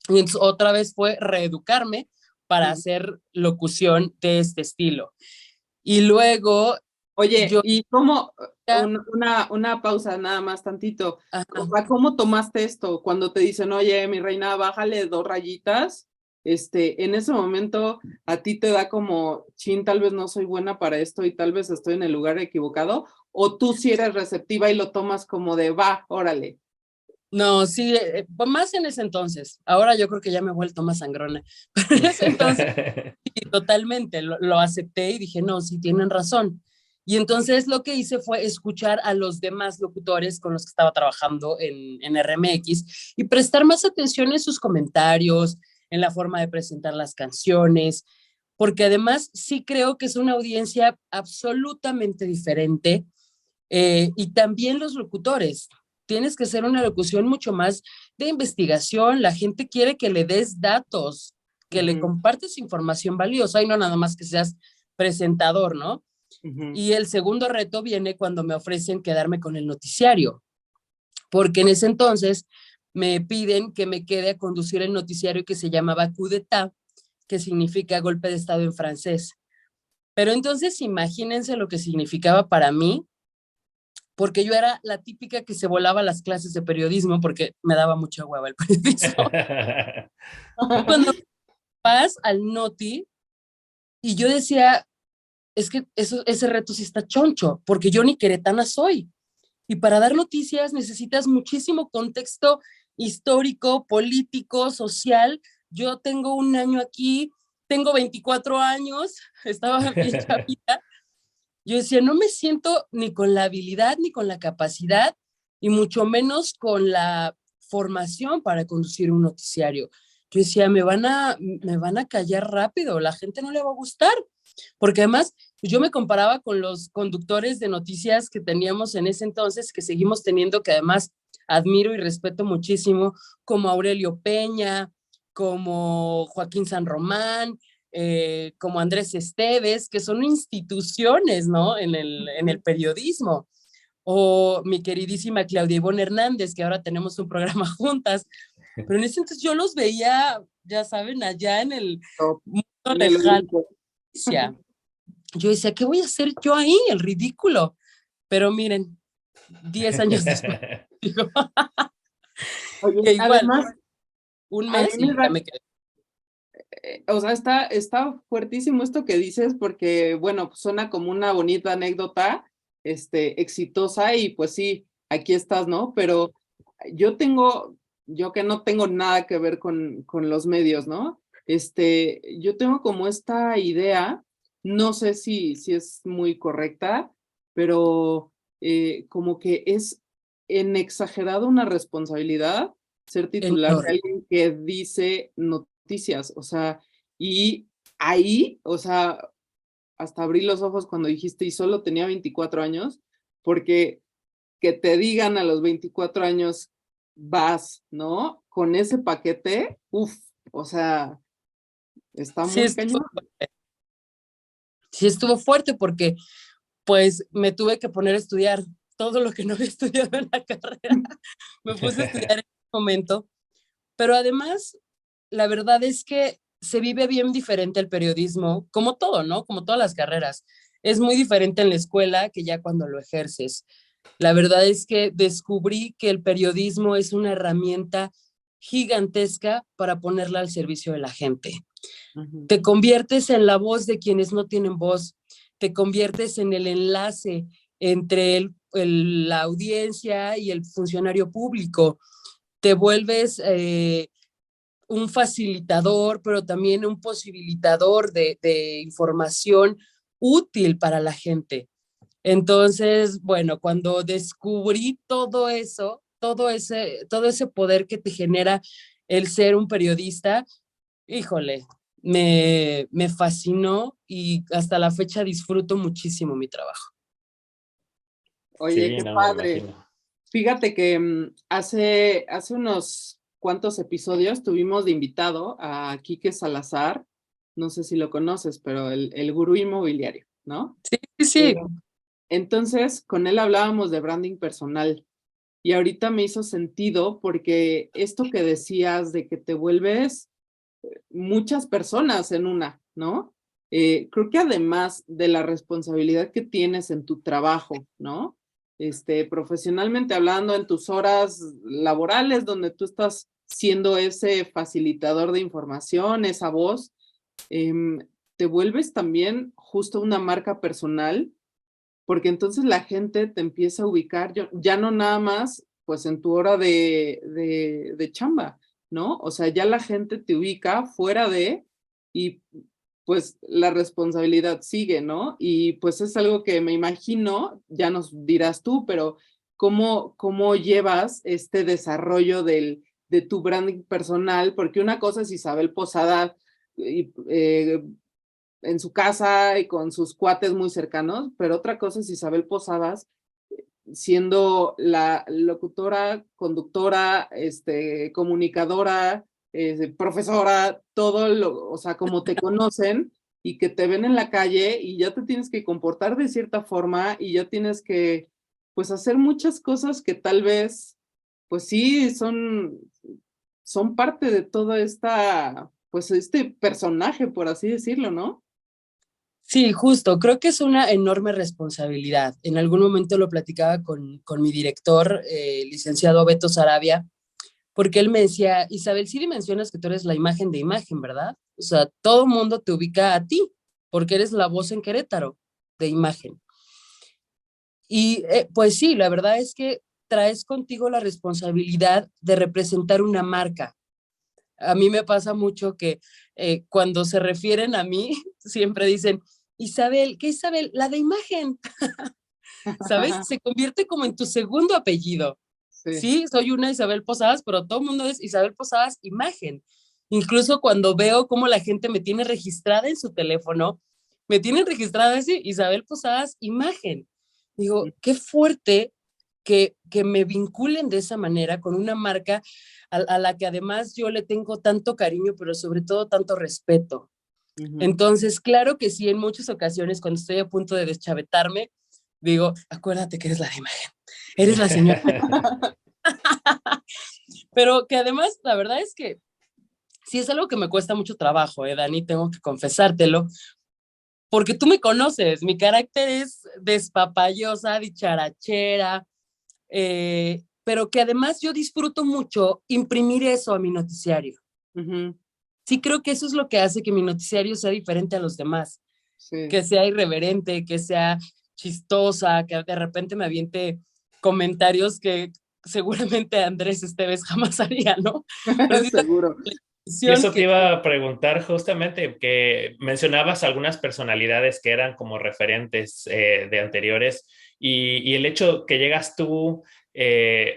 [SPEAKER 3] Y entonces otra vez fue reeducarme para hacer locución de este estilo. Y luego...
[SPEAKER 2] Oye,
[SPEAKER 3] yo,
[SPEAKER 2] ¿y cómo, una pausa nada más tantito, o sea, cómo tomaste esto cuando te dicen, oye, mi reina, bájale 2 rayitas, en ese momento a ti te da como, chin, tal vez no soy buena para esto y tal vez estoy en el lugar equivocado, o tú sí eres receptiva y lo tomas como de, va, órale?
[SPEAKER 3] No, sí, más en ese entonces. Ahora yo creo que ya me he vuelto más sangrona. Pero en ese entonces, sí, totalmente, lo acepté y dije, no, sí, tienen razón. Y entonces lo que hice fue escuchar a los demás locutores con los que estaba trabajando en RMX y prestar más atención en sus comentarios, en la forma de presentar las canciones, porque además sí creo que es una audiencia absolutamente diferente, y también los locutores. Tienes que hacer una locución mucho más de investigación. La gente quiere que le des datos, que le compartes información valiosa y no nada más que seas presentador, ¿no? Y el segundo reto viene cuando me ofrecen quedarme con el noticiario, porque en ese entonces me piden que me quede a conducir el noticiario que se llamaba Coup d'État, que significa golpe de estado en francés. Pero entonces imagínense lo que significaba para mí, porque yo era la típica que se volaba las clases de periodismo porque me daba mucha hueva el periodismo. Cuando vas al Noti y yo decía, es que ese reto sí está choncho, porque yo ni queretana soy. Y para dar noticias necesitas muchísimo contexto histórico, político, social. Yo tengo un año aquí, tengo 24 años, estaba bien chavita. Yo decía, no me siento ni con la habilidad ni con la capacidad y mucho menos con la formación para conducir un noticiario. Yo decía, me van a callar rápido, la gente no le va a gustar, porque además yo me comparaba con los conductores de noticias que teníamos en ese entonces, que seguimos teniendo, que además admiro y respeto muchísimo, como Aurelio Peña, como Joaquín San Román, como Andrés Esteves, que son instituciones, ¿no? En el periodismo. O mi queridísima Claudia Ivonne Hernández, que ahora tenemos un programa juntas. Pero en ese entonces yo los veía, ya saben, allá en el mundo lejano. Yo decía, ¿qué voy a hacer yo ahí? El ridículo. Pero miren, 10 años después, digo,
[SPEAKER 2] Oye,
[SPEAKER 3] que igual,
[SPEAKER 2] además,
[SPEAKER 3] un
[SPEAKER 2] a mí
[SPEAKER 3] mes y ya me quedé.
[SPEAKER 2] o sea, está fuertísimo esto que dices porque, bueno, pues suena como una bonita anécdota, exitosa y pues sí, aquí estás, ¿no? Pero yo que no tengo nada que ver con los medios, ¿no? Yo tengo como esta idea, no sé si es muy correcta, pero como que es en exagerado una responsabilidad ser titular de
[SPEAKER 3] Enorme.
[SPEAKER 2] alguien que dice noticias, o sea, y ahí, o sea, hasta abrí los ojos cuando dijiste y solo tenía 24 años, porque que te digan a los 24 años vas, ¿no? Con ese paquete, uff, o sea, está
[SPEAKER 3] Sí
[SPEAKER 2] muy
[SPEAKER 3] estuvo,
[SPEAKER 2] cañón.
[SPEAKER 3] sí estuvo fuerte porque pues me tuve que poner a estudiar todo lo que no había estudiado en la carrera. Me puse a estudiar en ese momento, pero además, la verdad es que se vive bien diferente el periodismo, como todo, ¿no? Como todas las carreras. Es muy diferente en la escuela que ya cuando lo ejerces. La verdad es que descubrí que el periodismo es una herramienta gigantesca para ponerla al servicio de la gente.
[SPEAKER 2] Ujú.
[SPEAKER 3] Te conviertes en la voz de quienes no tienen voz, te conviertes en el enlace entre la audiencia y el funcionario público, te vuelves un facilitador, pero también un posibilitador de información útil para la gente. Entonces, bueno, cuando descubrí todo eso, todo ese poder que te genera el ser un periodista, híjole, me fascinó y hasta la fecha disfruto muchísimo mi trabajo.
[SPEAKER 2] Oye,
[SPEAKER 1] Sí,
[SPEAKER 2] qué
[SPEAKER 1] no me
[SPEAKER 2] padre.
[SPEAKER 1] imagino.
[SPEAKER 2] Fíjate que hace unos cuantos episodios tuvimos de invitado a Quique Salazar, no sé si lo conoces, pero el gurú inmobiliario, ¿no?
[SPEAKER 3] Sí, sí, sí.
[SPEAKER 2] Eh, entonces, con él hablábamos de branding personal y ahorita me hizo sentido porque esto que decías de que te vuelves muchas personas en una, ¿no? Creo que además de la responsabilidad que tienes en tu trabajo, ¿no? Profesionalmente hablando, en tus horas laborales, donde tú estás siendo ese facilitador de información, esa voz, em, te vuelves también justo una marca personal, porque entonces la gente te empieza a ubicar, ya no nada más, pues en tu hora de chamba, ¿no? O sea, ya la gente te ubica fuera de, y pues la responsabilidad sigue, ¿no? Y pues es algo que me imagino, ya nos dirás tú, pero ¿cómo llevas este desarrollo de tu branding personal? Porque una cosa es Isabel Posada, y, en su casa y con sus cuates muy cercanos, pero otra cosa es Isabel Posadas siendo la locutora, conductora, comunicadora, profesora, todo lo, o sea, como te conocen y que te ven en la calle y ya te tienes que comportar de cierta forma y ya tienes que, pues, hacer muchas cosas que tal vez, pues sí, son parte de toda esta, pues, este personaje, por así decirlo, ¿no?
[SPEAKER 3] Sí, justo, creo que es una enorme responsabilidad. En algún momento lo platicaba con mi director, licenciado Beto Sarabia, porque él me decía, Isabel, sí dimensionas que tú eres la imagen de imagen, ¿verdad? O sea, todo el mundo te ubica a ti, porque eres la voz en Querétaro de imagen. Y pues sí, la verdad es que traes contigo la responsabilidad de representar una marca. A mí me pasa mucho que cuando se refieren a mí, siempre dicen, Isabel, ¿qué Isabel? La de imagen, ¿sabes? Se convierte como en tu segundo apellido.
[SPEAKER 2] Sí.
[SPEAKER 3] Sí, soy una Isabel Posadas, pero todo el mundo es Isabel Posadas imagen. Incluso cuando veo cómo la gente me tiene registrada en su teléfono, me tienen registrada así, Isabel Posadas imagen. Digo, qué fuerte que me vinculen de esa manera con una marca a la que además yo le tengo tanto cariño, pero sobre todo tanto respeto.
[SPEAKER 2] Ujú.
[SPEAKER 3] Entonces, claro que sí, en muchas ocasiones cuando estoy a punto de deschavetarme, digo, acuérdate que eres la de imagen, eres la señora. Pero que además, la verdad es que sí es algo que me cuesta mucho trabajo, Dani, tengo que confesártelo, porque tú me conoces, mi carácter es despapallosa, dicharachera, pero que además yo disfruto mucho imprimir eso a mi noticiario.
[SPEAKER 2] Ujú.
[SPEAKER 3] Sí creo que eso es lo que hace que mi noticiario sea diferente a los demás,
[SPEAKER 2] Sí.
[SPEAKER 3] que sea irreverente, que sea chistosa, que de repente me aviente comentarios que seguramente Andrés Esteves jamás haría, ¿no? Precisamente
[SPEAKER 2] Seguro.
[SPEAKER 3] la
[SPEAKER 1] Y
[SPEAKER 3] intención
[SPEAKER 1] eso te
[SPEAKER 3] que
[SPEAKER 1] iba a preguntar justamente, que mencionabas algunas personalidades que eran como referentes de anteriores y el hecho que llegas tú,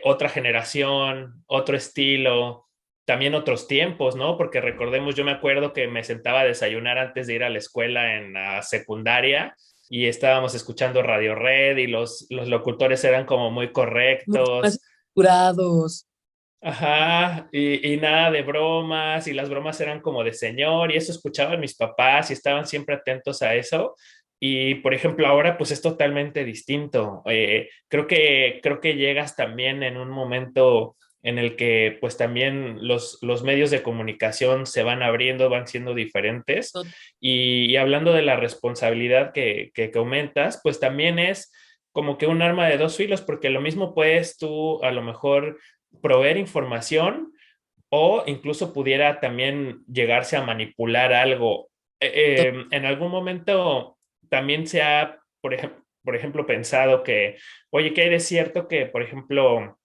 [SPEAKER 1] otra generación, otro estilo, también otros tiempos, ¿no? Porque recordemos, yo me acuerdo que me sentaba a desayunar antes de ir a la escuela en la secundaria y estábamos escuchando Radio Red y los locutores eran como muy
[SPEAKER 3] mucho más
[SPEAKER 1] correctos.
[SPEAKER 3] curados.
[SPEAKER 1] Ajá, y nada de bromas, y las bromas eran como de señor, y eso escuchaban mis papás y estaban siempre atentos a eso. Y por ejemplo, ahora pues es totalmente distinto. Creo que llegas también en un momento en el que pues también los medios de comunicación se van abriendo, van siendo diferentes. Y hablando de la responsabilidad que aumentas, pues también es como que un arma de dos filos, porque lo mismo puedes tú a lo mejor proveer información, o incluso pudiera también llegarse a manipular algo. En algún momento también se ha, por ejemplo, pensado que, oye, que es cierto que, por ejemplo,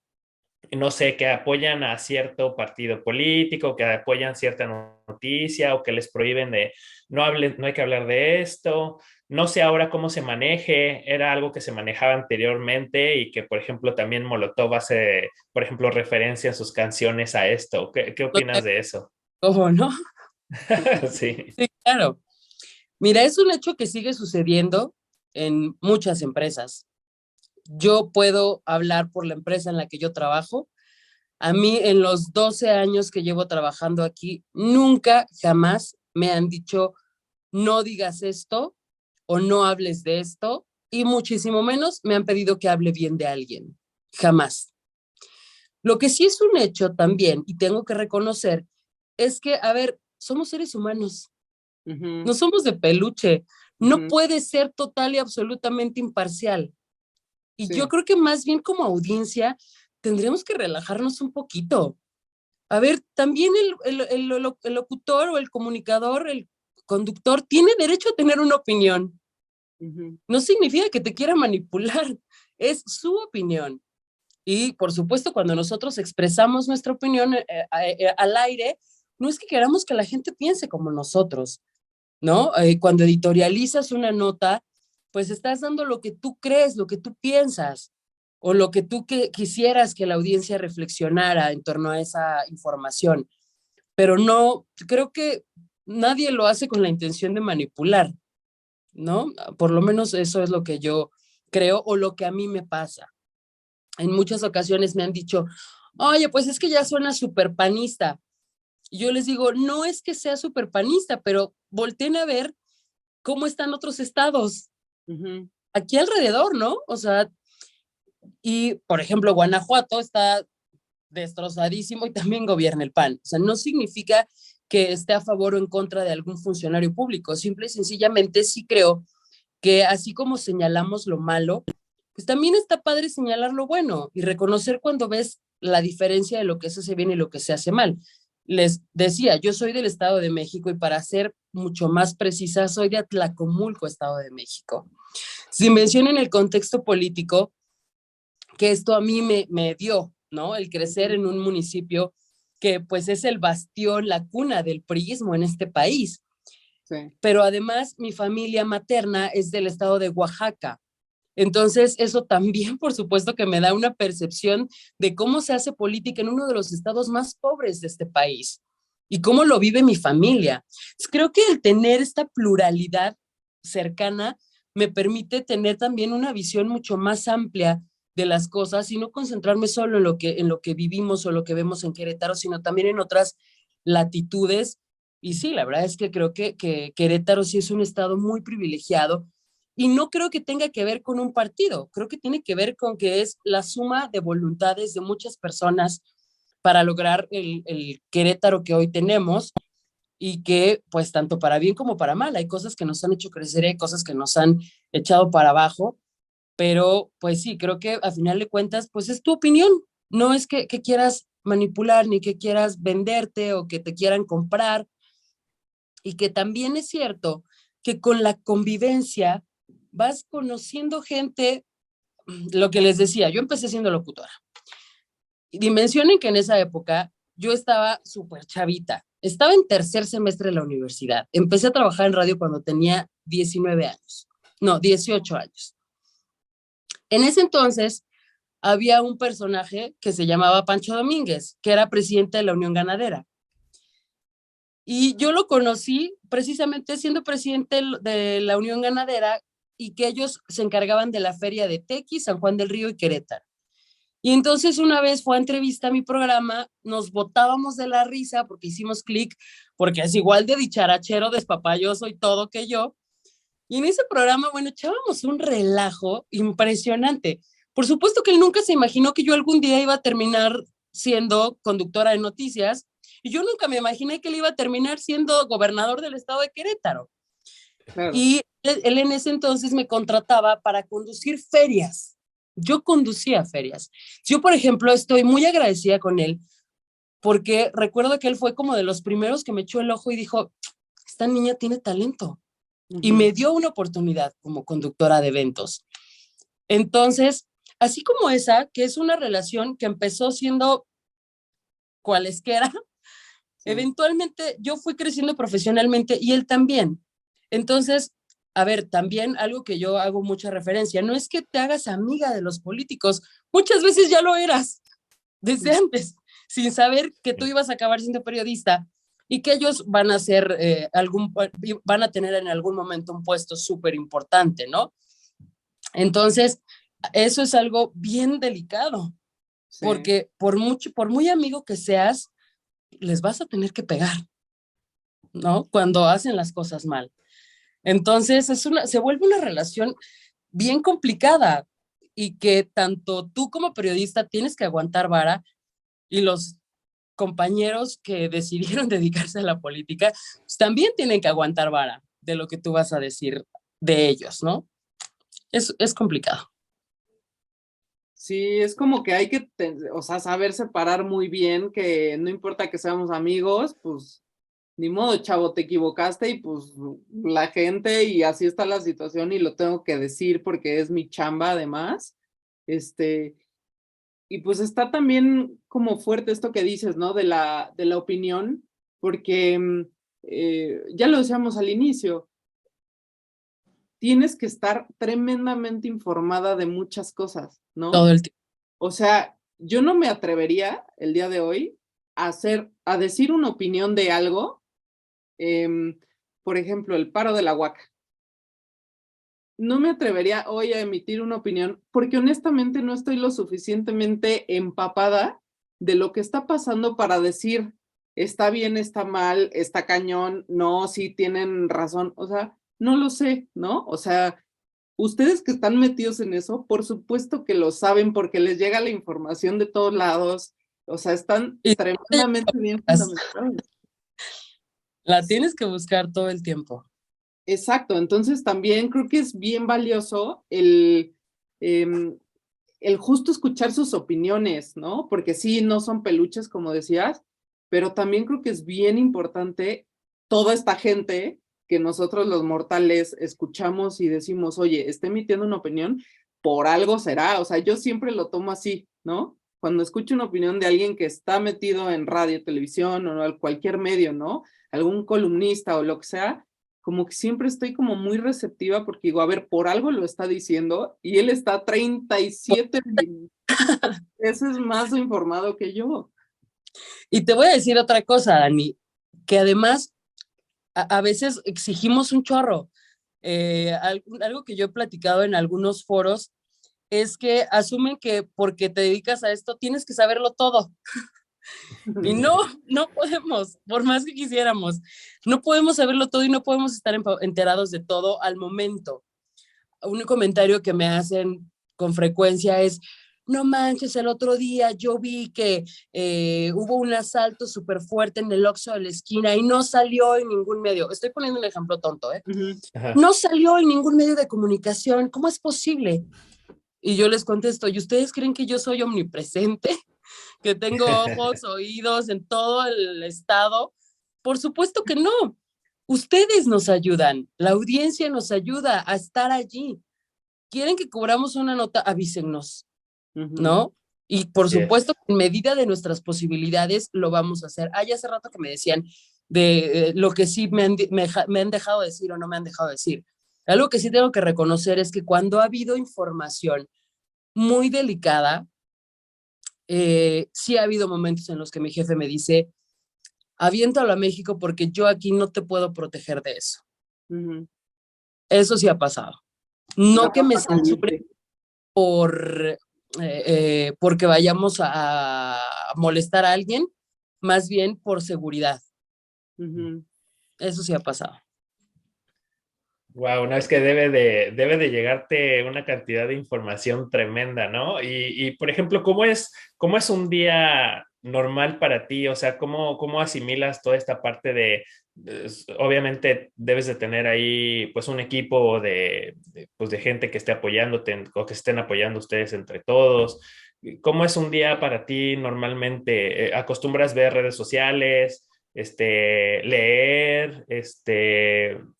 [SPEAKER 1] no sé, que apoyan a cierto partido político, que apoyan cierta noticia o que les prohíben de no hablen, no hay que hablar de esto. No sé ahora cómo se maneje, era algo que se manejaba anteriormente y que, por ejemplo, también Molotov hace, por ejemplo, referencia en sus canciones a esto. ¿Qué opinas de eso?
[SPEAKER 3] ¿Cómo no?
[SPEAKER 1] Sí.
[SPEAKER 3] Sí, claro. Mira, es un hecho que sigue sucediendo en muchas empresas. Yo puedo hablar por la empresa en la que yo trabajo. A mí, en los 12 años que llevo trabajando aquí, nunca, jamás me han dicho, no digas esto o no hables de esto, y muchísimo menos me han pedido que hable bien de alguien. Jamás. Lo que sí es un hecho también, y tengo que reconocer, es que, a ver, somos seres humanos, no somos de peluche, no puede ser total y absolutamente imparcial. Y
[SPEAKER 2] Sí.
[SPEAKER 3] yo creo que más bien como audiencia tendríamos que relajarnos un poquito. A ver, también el locutor o el comunicador, el conductor, tiene derecho a tener una opinión. No significa que te quiera manipular, es su opinión. Y por supuesto, cuando nosotros expresamos nuestra opinión al aire, no es que queramos que la gente piense como nosotros, ¿no? Cuando editorializas una nota, pues estás dando lo que tú crees, lo que tú piensas, o lo que tú quisieras que la audiencia reflexionara en torno a esa información. Pero no, creo que nadie lo hace con la intención de manipular, ¿no? Por lo menos eso es lo que yo creo o lo que a mí me pasa. En muchas ocasiones me han dicho, oye, pues es que ya suena súper panista. Y yo les digo, no es que sea súper panista, pero volteen a ver cómo están otros estados aquí alrededor, ¿no? O sea, y por ejemplo, Guanajuato está destrozadísimo y también gobierna el PAN. O sea, no significa que esté a favor o en contra de algún funcionario público. Simple y sencillamente sí creo que así como señalamos lo malo, pues también está padre señalar lo bueno y reconocer cuando ves la diferencia de lo que se hace bien y lo que se hace mal. Les decía, yo soy del Estado de México y para ser mucho más precisa, soy de Atlacomulco, Estado de México. Sin mención en el contexto político, que esto a mí me dio, ¿no? El crecer en un municipio que pues es el bastión, la cuna del priismo en este país. Sí. Pero además mi familia materna es del estado de Oaxaca. Entonces eso también, por supuesto, que me da una percepción de cómo se hace política en uno de los estados más pobres de este país y cómo lo vive mi familia. Creo que el tener esta pluralidad cercana me permite tener también una visión mucho más amplia de las cosas y no concentrarme solo en lo que vivimos o lo que vemos en Querétaro, sino también en otras latitudes. Y sí, la verdad es que creo que Querétaro sí es un estado muy privilegiado y no creo que tenga que ver con un partido, creo que tiene que ver con que es la suma de voluntades de muchas personas para lograr el Querétaro que hoy tenemos y que pues tanto para bien como para mal, hay cosas que nos han hecho crecer, hay cosas que nos han echado para abajo, pero pues sí, creo que a final de cuentas pues es tu opinión, no es que quieras manipular ni que quieras venderte o que te quieran comprar, y que también es cierto que con la convivencia vas conociendo gente, lo que les decía, yo empecé siendo locutora. Y dimensionen que en esa época yo estaba súper chavita, estaba en tercer semestre de la universidad, empecé a trabajar en radio cuando tenía 19 años, no, 18 años. En ese entonces había un personaje que se llamaba Pancho Domínguez, que era presidente de la Unión Ganadera. Y yo lo conocí precisamente siendo presidente de la Unión Ganadera y que ellos se encargaban de la feria de Tequis, San Juan del Río y Querétaro. Y entonces una vez fue a entrevista a mi programa, nos botábamos de la risa porque hicimos clic, porque es igual de dicharachero, despapalloso y todo que yo. Y en ese programa, bueno, echábamos un relajo impresionante. Por supuesto que él nunca se imaginó que yo algún día iba a terminar siendo conductora de noticias y yo nunca me imaginé que él iba a terminar siendo gobernador del estado de Querétaro. Claro. Y él en ese entonces me contrataba para conducir ferias. Yo conducía ferias. Yo, por ejemplo, estoy muy agradecida con él porque recuerdo que él fue como de los primeros que me echó el ojo y dijo, esta niña tiene talento. Y me dio una oportunidad como conductora de eventos. Entonces, así como esa, que es una relación que empezó siendo cualesquiera, eventualmente yo fui creciendo profesionalmente y él también. Entonces, a ver, también algo que yo hago mucha referencia, no es que te hagas amiga de los políticos, muchas veces ya lo eras desde antes, sin saber que tú ibas a acabar siendo periodista y que ellos van a ser van a tener en algún momento un puesto súper importante, ¿no? Entonces, eso es algo bien delicado, porque por muy amigo que seas, les vas a tener que pegar, ¿no? Cuando hacen las cosas mal. Entonces, se vuelve una relación bien complicada y que tanto tú como periodista tienes que aguantar vara y los compañeros que decidieron dedicarse a la política pues, también tienen que aguantar vara de lo que tú vas a decir de ellos, ¿no? Es complicado.
[SPEAKER 2] Sí, es como que hay que, o sea, saber separar muy bien que no importa que seamos amigos, pues ni modo, chavo, te equivocaste y pues la gente y así está la situación y lo tengo que decir porque es mi chamba además. Y pues está también como fuerte esto que dices, ¿no? De la opinión, porque ya lo decíamos al inicio, tienes que estar tremendamente informada de muchas cosas, ¿no?
[SPEAKER 3] Todo el tiempo.
[SPEAKER 2] O sea, yo no me atrevería el día de hoy a decir una opinión de algo, por ejemplo, el paro de la Huaca. No me atrevería hoy a emitir una opinión porque honestamente no estoy lo suficientemente empapada de lo que está pasando para decir está bien, está mal, está cañón, no, sí tienen razón, o sea, no lo sé, ¿no? O sea, ustedes que están metidos en eso, por supuesto que lo saben porque les llega la información de todos lados, o sea, están
[SPEAKER 3] Y
[SPEAKER 2] tremendamente bien fundamentados.
[SPEAKER 3] la tienes que buscar todo el tiempo.
[SPEAKER 2] Exacto, entonces también creo que es bien valioso el justo escuchar sus opiniones, ¿no? Porque sí, no son peluches, como decías, pero también creo que es bien importante toda esta gente que nosotros los mortales escuchamos y decimos, oye, está emitiendo una opinión, por algo será, o sea, yo siempre lo tomo así, ¿no? Cuando escucho una opinión de alguien que está metido en radio, televisión o cualquier medio, ¿no? Algún columnista o lo que sea, como que siempre estoy como muy receptiva porque digo, a ver, por algo lo está diciendo y él está 37 veces más informado que yo.
[SPEAKER 3] Y te voy a decir otra cosa, Dani, que además a veces exigimos un chorro. Algo que yo he platicado en algunos foros es que asumen que porque te dedicas a esto tienes que saberlo todo. Y no, no podemos, por más que quisiéramos. No podemos saberlo todo y no podemos estar enterados de todo al momento. Un comentario que me hacen con frecuencia es, no manches, el otro día yo vi que hubo un asalto súper fuerte en el Oxxo de la esquina y no salió en ningún medio. Estoy poniendo un ejemplo tonto, ¿eh? No salió en ningún medio de comunicación. ¿Cómo es posible? Y yo les contesto, ¿y ustedes creen que yo soy omnipresente? ¿Que tengo ojos, oídos en todo el estado? Por supuesto que no. Ustedes nos ayudan, la audiencia nos ayuda a estar allí. ¿Quieren que cobramos una nota? Avísennos, ¿no? Y por supuesto, en medida de nuestras posibilidades, lo vamos a hacer. Hace rato que me decían de lo que sí me han dejado decir o no me han dejado decir. Algo que sí tengo que reconocer es que cuando ha habido información muy delicada, sí ha habido momentos en los que mi jefe me dice, aviéntalo a México porque yo aquí no te puedo proteger de eso. Eso sí ha pasado. No que me censuren porque vayamos a molestar a alguien, más bien por seguridad. Eso sí ha pasado.
[SPEAKER 1] Wow, no, es que debe de llegarte una cantidad de información tremenda, ¿no? Por ejemplo, cómo es un día normal para ti? O sea, ¿cómo asimilas toda esta parte obviamente debes de tener ahí pues un equipo pues, de gente que esté apoyándote o que estén apoyando ustedes entre todos? ¿Cómo es un día para ti normalmente? ¿Acostumbras ver redes sociales, leer,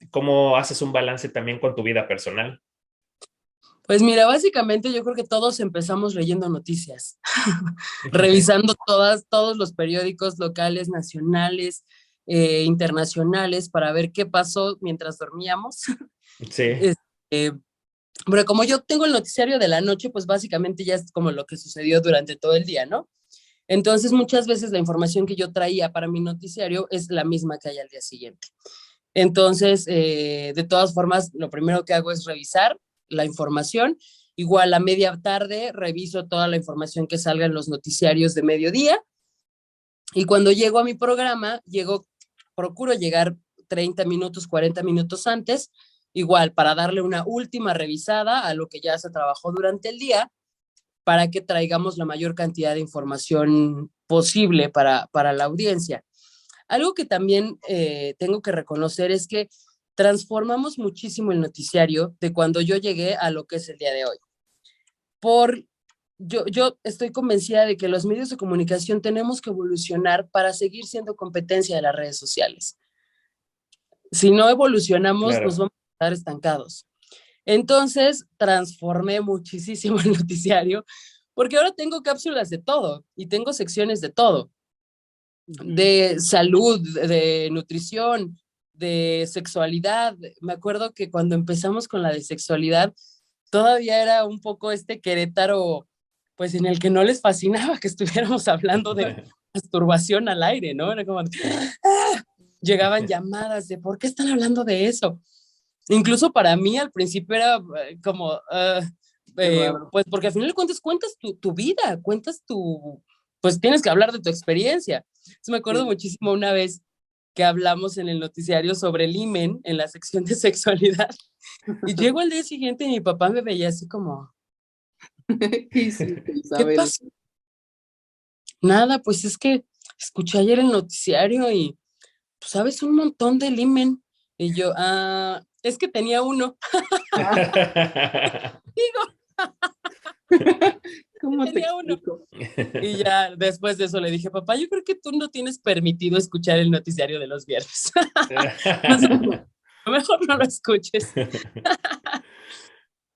[SPEAKER 1] cómo haces un balance también con tu vida personal?
[SPEAKER 3] Pues mira, básicamente yo creo que todos empezamos leyendo noticias, revisando todos los periódicos locales, nacionales, internacionales, para ver qué pasó mientras dormíamos.
[SPEAKER 1] Sí,
[SPEAKER 3] Este, pero como yo tengo el noticiario de la noche, pues básicamente ya es como lo que sucedió durante todo el día, ¿no? Entonces muchas veces la información que yo traía para mi noticiario es la misma que hay al día siguiente. Entonces, de todas formas, lo primero que hago es revisar la información. Igual a media tarde reviso toda la información que salga en los noticiarios de mediodía. Y cuando llego a mi programa, procuro llegar 30 minutos, 40 minutos antes, igual para darle una última revisada a lo que ya se trabajó durante el día, para que traigamos la mayor cantidad de información posible para la audiencia. Algo que también tengo que reconocer es que transformamos muchísimo el noticiario de cuando yo llegué a lo que es el día de hoy. Por, yo estoy convencida de que los medios de comunicación tenemos que evolucionar para seguir siendo competencia de las redes sociales. Si no evolucionamos, nos
[SPEAKER 1] claro.
[SPEAKER 3] vamos a quedar estancados. Entonces, transformé muchísimo el noticiario porque ahora tengo cápsulas de todo y tengo secciones de todo. De salud, de nutrición, de sexualidad. Me acuerdo que cuando empezamos con la de sexualidad, todavía era un poco Querétaro, pues en el que no les fascinaba que estuviéramos hablando de masturbación al aire, ¿no? Era como, ¡ah! Llegaban llamadas de, ¿por qué están hablando de eso? Incluso para mí al principio era como, pues porque al final de cuentas cuentas tu vida, pues tienes que hablar de tu experiencia. Entonces me acuerdo muchísimo una vez que hablamos en el noticiario sobre el himen en la sección de sexualidad y llego al día siguiente y mi papá me veía así como,
[SPEAKER 2] ¿Qué hiciste,
[SPEAKER 3] ¿qué
[SPEAKER 2] Isabel?
[SPEAKER 3] pasó? Nada, pues es que escuché ayer el noticiario y pues sabes un montón del himen. Y yo, es que tenía uno. Digo,
[SPEAKER 2] ¿Cómo te
[SPEAKER 3] tenía uno.
[SPEAKER 2] explico?
[SPEAKER 3] Y ya después de eso le dije, papá, yo creo que tú no tienes permitido escuchar el noticiario de los viernes. Así como, mejor no lo escuches.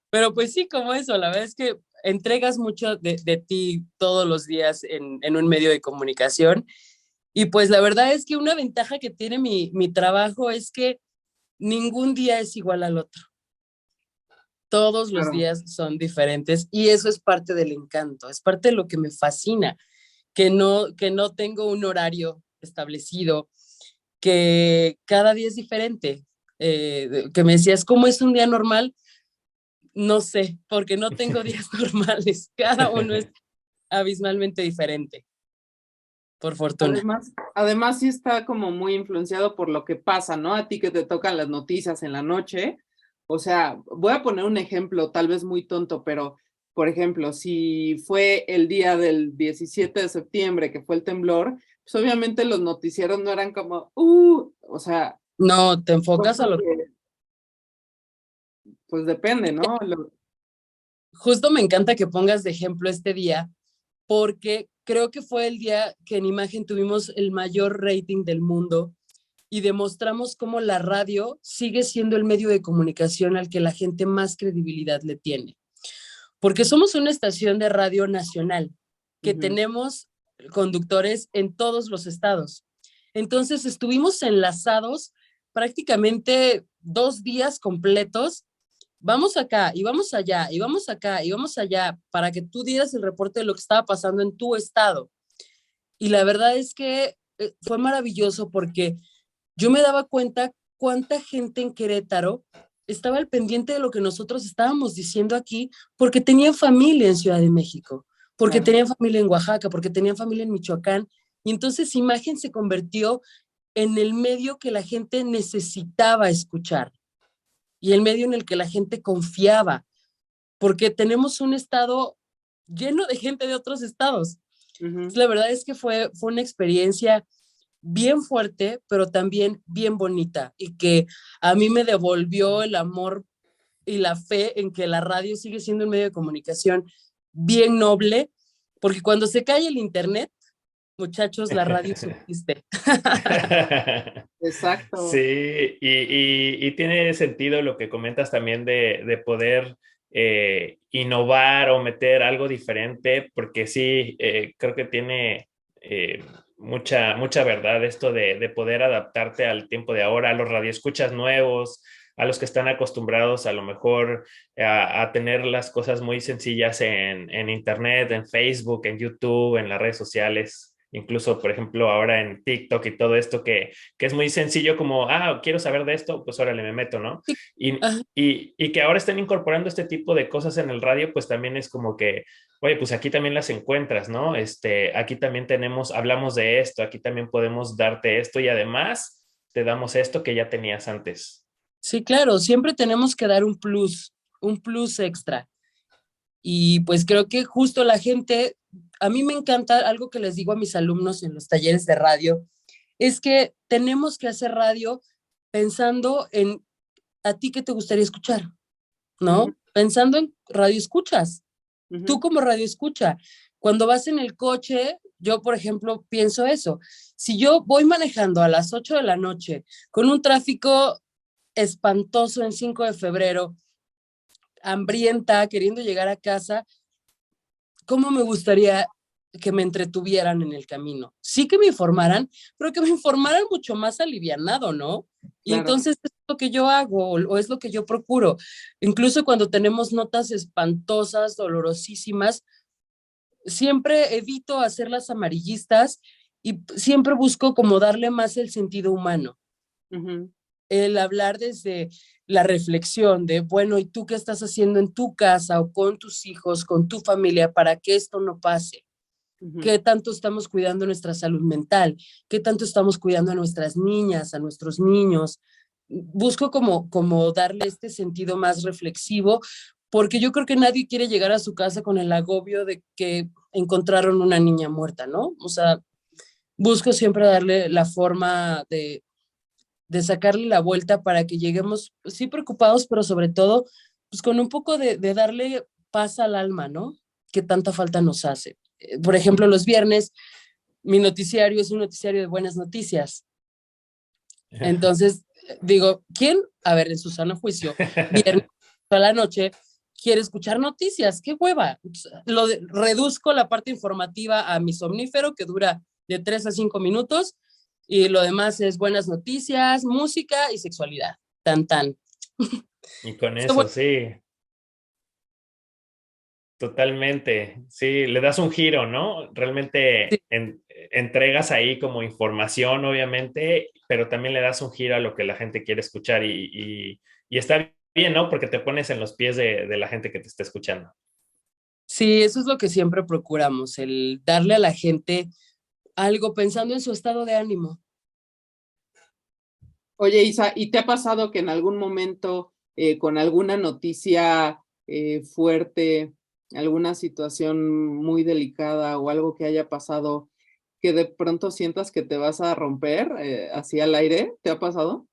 [SPEAKER 3] Pero pues sí, como eso, la verdad es que entregas mucho de ti todos los días en un medio de comunicación. Y pues la verdad es que una ventaja que tiene mi trabajo es que ningún día es igual al otro. Todos los
[SPEAKER 2] Claro.
[SPEAKER 3] días son diferentes y eso es parte del encanto, es parte de lo que me fascina, que no tengo un horario establecido, que cada día es diferente. Que me decías, ¿cómo es un día normal? No sé, porque no tengo días normales, cada uno es abismalmente diferente, por fortuna.
[SPEAKER 2] Además sí está como muy influenciado por lo que pasa, ¿no? A ti que te tocan las noticias en la noche. O sea, voy a poner un ejemplo, tal vez muy tonto, pero por ejemplo, si fue el día del 17 de septiembre que fue el temblor, pues obviamente los noticieros no eran como, o sea,
[SPEAKER 3] No, te enfocas a
[SPEAKER 2] cosas
[SPEAKER 3] lo.
[SPEAKER 2] que, pues depende, ¿no?
[SPEAKER 3] Justo me encanta que pongas de ejemplo este día, porque creo que fue el día que en imagen tuvimos el mayor rating del mundo y demostramos cómo la radio sigue siendo el medio de comunicación al que la gente más credibilidad le tiene. Porque somos una estación de radio nacional que tenemos conductores en todos los estados. Entonces estuvimos enlazados prácticamente 2 días completos. Vamos acá y vamos allá y vamos acá y vamos allá para que tú dieras el reporte de lo que estaba pasando en tu estado. Y la verdad es que fue maravilloso porque yo me daba cuenta cuánta gente en Querétaro estaba al pendiente de lo que nosotros estábamos diciendo aquí, porque tenían familia en Ciudad de México, porque
[SPEAKER 2] Claro.
[SPEAKER 3] tenían familia en Oaxaca, porque tenían familia en Michoacán. Y entonces Imagen se convirtió en el medio que la gente necesitaba escuchar y el medio en el que la gente confiaba, porque tenemos un estado lleno de gente de otros estados. Entonces, la verdad es que fue una experiencia bien fuerte, pero también bien bonita y que a mí me devolvió el amor y la fe en que la radio sigue siendo un medio de comunicación bien noble porque cuando se cae el internet, muchachos, la radio subsiste.
[SPEAKER 2] Exacto.
[SPEAKER 1] Sí, y tiene sentido lo que comentas también de poder innovar o meter algo diferente, porque sí, creo que tiene mucha verdad esto de poder adaptarte al tiempo de ahora, a los radioescuchas nuevos, a los que están acostumbrados a lo mejor a tener las cosas muy sencillas en Internet, en Facebook, en YouTube, en las redes sociales. Incluso, por ejemplo, ahora en TikTok y todo esto que es muy sencillo como, quiero saber de esto, pues órale, me meto, ¿no? Y,
[SPEAKER 3] Ajá.
[SPEAKER 1] y que ahora estén incorporando este tipo de cosas en el radio, pues también es como que, oye, pues aquí también las encuentras, ¿no? Aquí también hablamos de esto, aquí también podemos darte esto y además te damos esto que ya tenías antes.
[SPEAKER 3] Sí, claro, siempre tenemos que dar un plus extra. Y pues creo que justo la gente, a mí me encanta algo que les digo a mis alumnos en los talleres de radio, es que tenemos que hacer radio pensando en a ti que te gustaría escuchar,
[SPEAKER 2] Ujú,
[SPEAKER 3] ¿no? Pensando en radio escuchas. Tú
[SPEAKER 2] ujú,
[SPEAKER 3] como radio escucha, cuando vas en el coche, yo por ejemplo pienso eso. Si yo voy manejando a las 8 de la noche con un tráfico espantoso en 5 de febrero, hambrienta, queriendo llegar a casa, ¿cómo me gustaría que me entretuvieran en el camino? Sí que me informaran, pero que me informaran mucho más alivianado, ¿no? Y
[SPEAKER 2] claro.
[SPEAKER 3] entonces es lo que yo hago o es lo que yo procuro. Incluso cuando tenemos notas espantosas, dolorosísimas, siempre evito hacerlas amarillistas y siempre busco como darle más el sentido humano,
[SPEAKER 2] Ujú,
[SPEAKER 3] el hablar desde la reflexión de, bueno, ¿y tú qué estás haciendo en tu casa o con tus hijos, con tu familia para que esto no pase?
[SPEAKER 2] ujú.
[SPEAKER 3] ¿Qué tanto estamos cuidando nuestra salud mental? ¿Qué tanto estamos cuidando a nuestras niñas, a nuestros niños? Busco como darle este sentido más reflexivo, porque yo creo que nadie quiere llegar a su casa con el agobio de que encontraron una niña muerta, ¿no? O sea, busco siempre darle la forma de sacarle la vuelta para que lleguemos, pues, sí preocupados, pero sobre todo, pues con un poco de darle paz al alma, ¿no? Que tanta falta nos hace. Por ejemplo, los viernes, mi noticiario es un noticiario de buenas noticias. Entonces, digo, ¿quién? A ver, en su sano juicio, viernes a la noche, quiere escuchar noticias, qué hueva. Reduzco la parte informativa a mi somnífero, que dura de 3 a 5 minutos, y lo demás es buenas noticias, música y sexualidad. Tan, tan.
[SPEAKER 1] Y con
[SPEAKER 3] Está
[SPEAKER 1] eso,
[SPEAKER 3] bueno.
[SPEAKER 1] sí. Totalmente, sí, le das un giro, ¿no? Realmente
[SPEAKER 3] Sí,
[SPEAKER 1] entregas ahí como información, obviamente, pero también le das un giro a lo que la gente quiere escuchar y está bien, ¿no? Porque te pones en los pies de la gente que te está escuchando.
[SPEAKER 3] sí, eso es lo que siempre procuramos, el darle a la gente algo pensando en su estado de ánimo.
[SPEAKER 2] Oye, Isa, ¿y te ha pasado que en algún momento con alguna noticia fuerte, alguna situación muy delicada o algo que haya pasado, que de pronto sientas que te vas a romper así al aire? ¿Te ha pasado?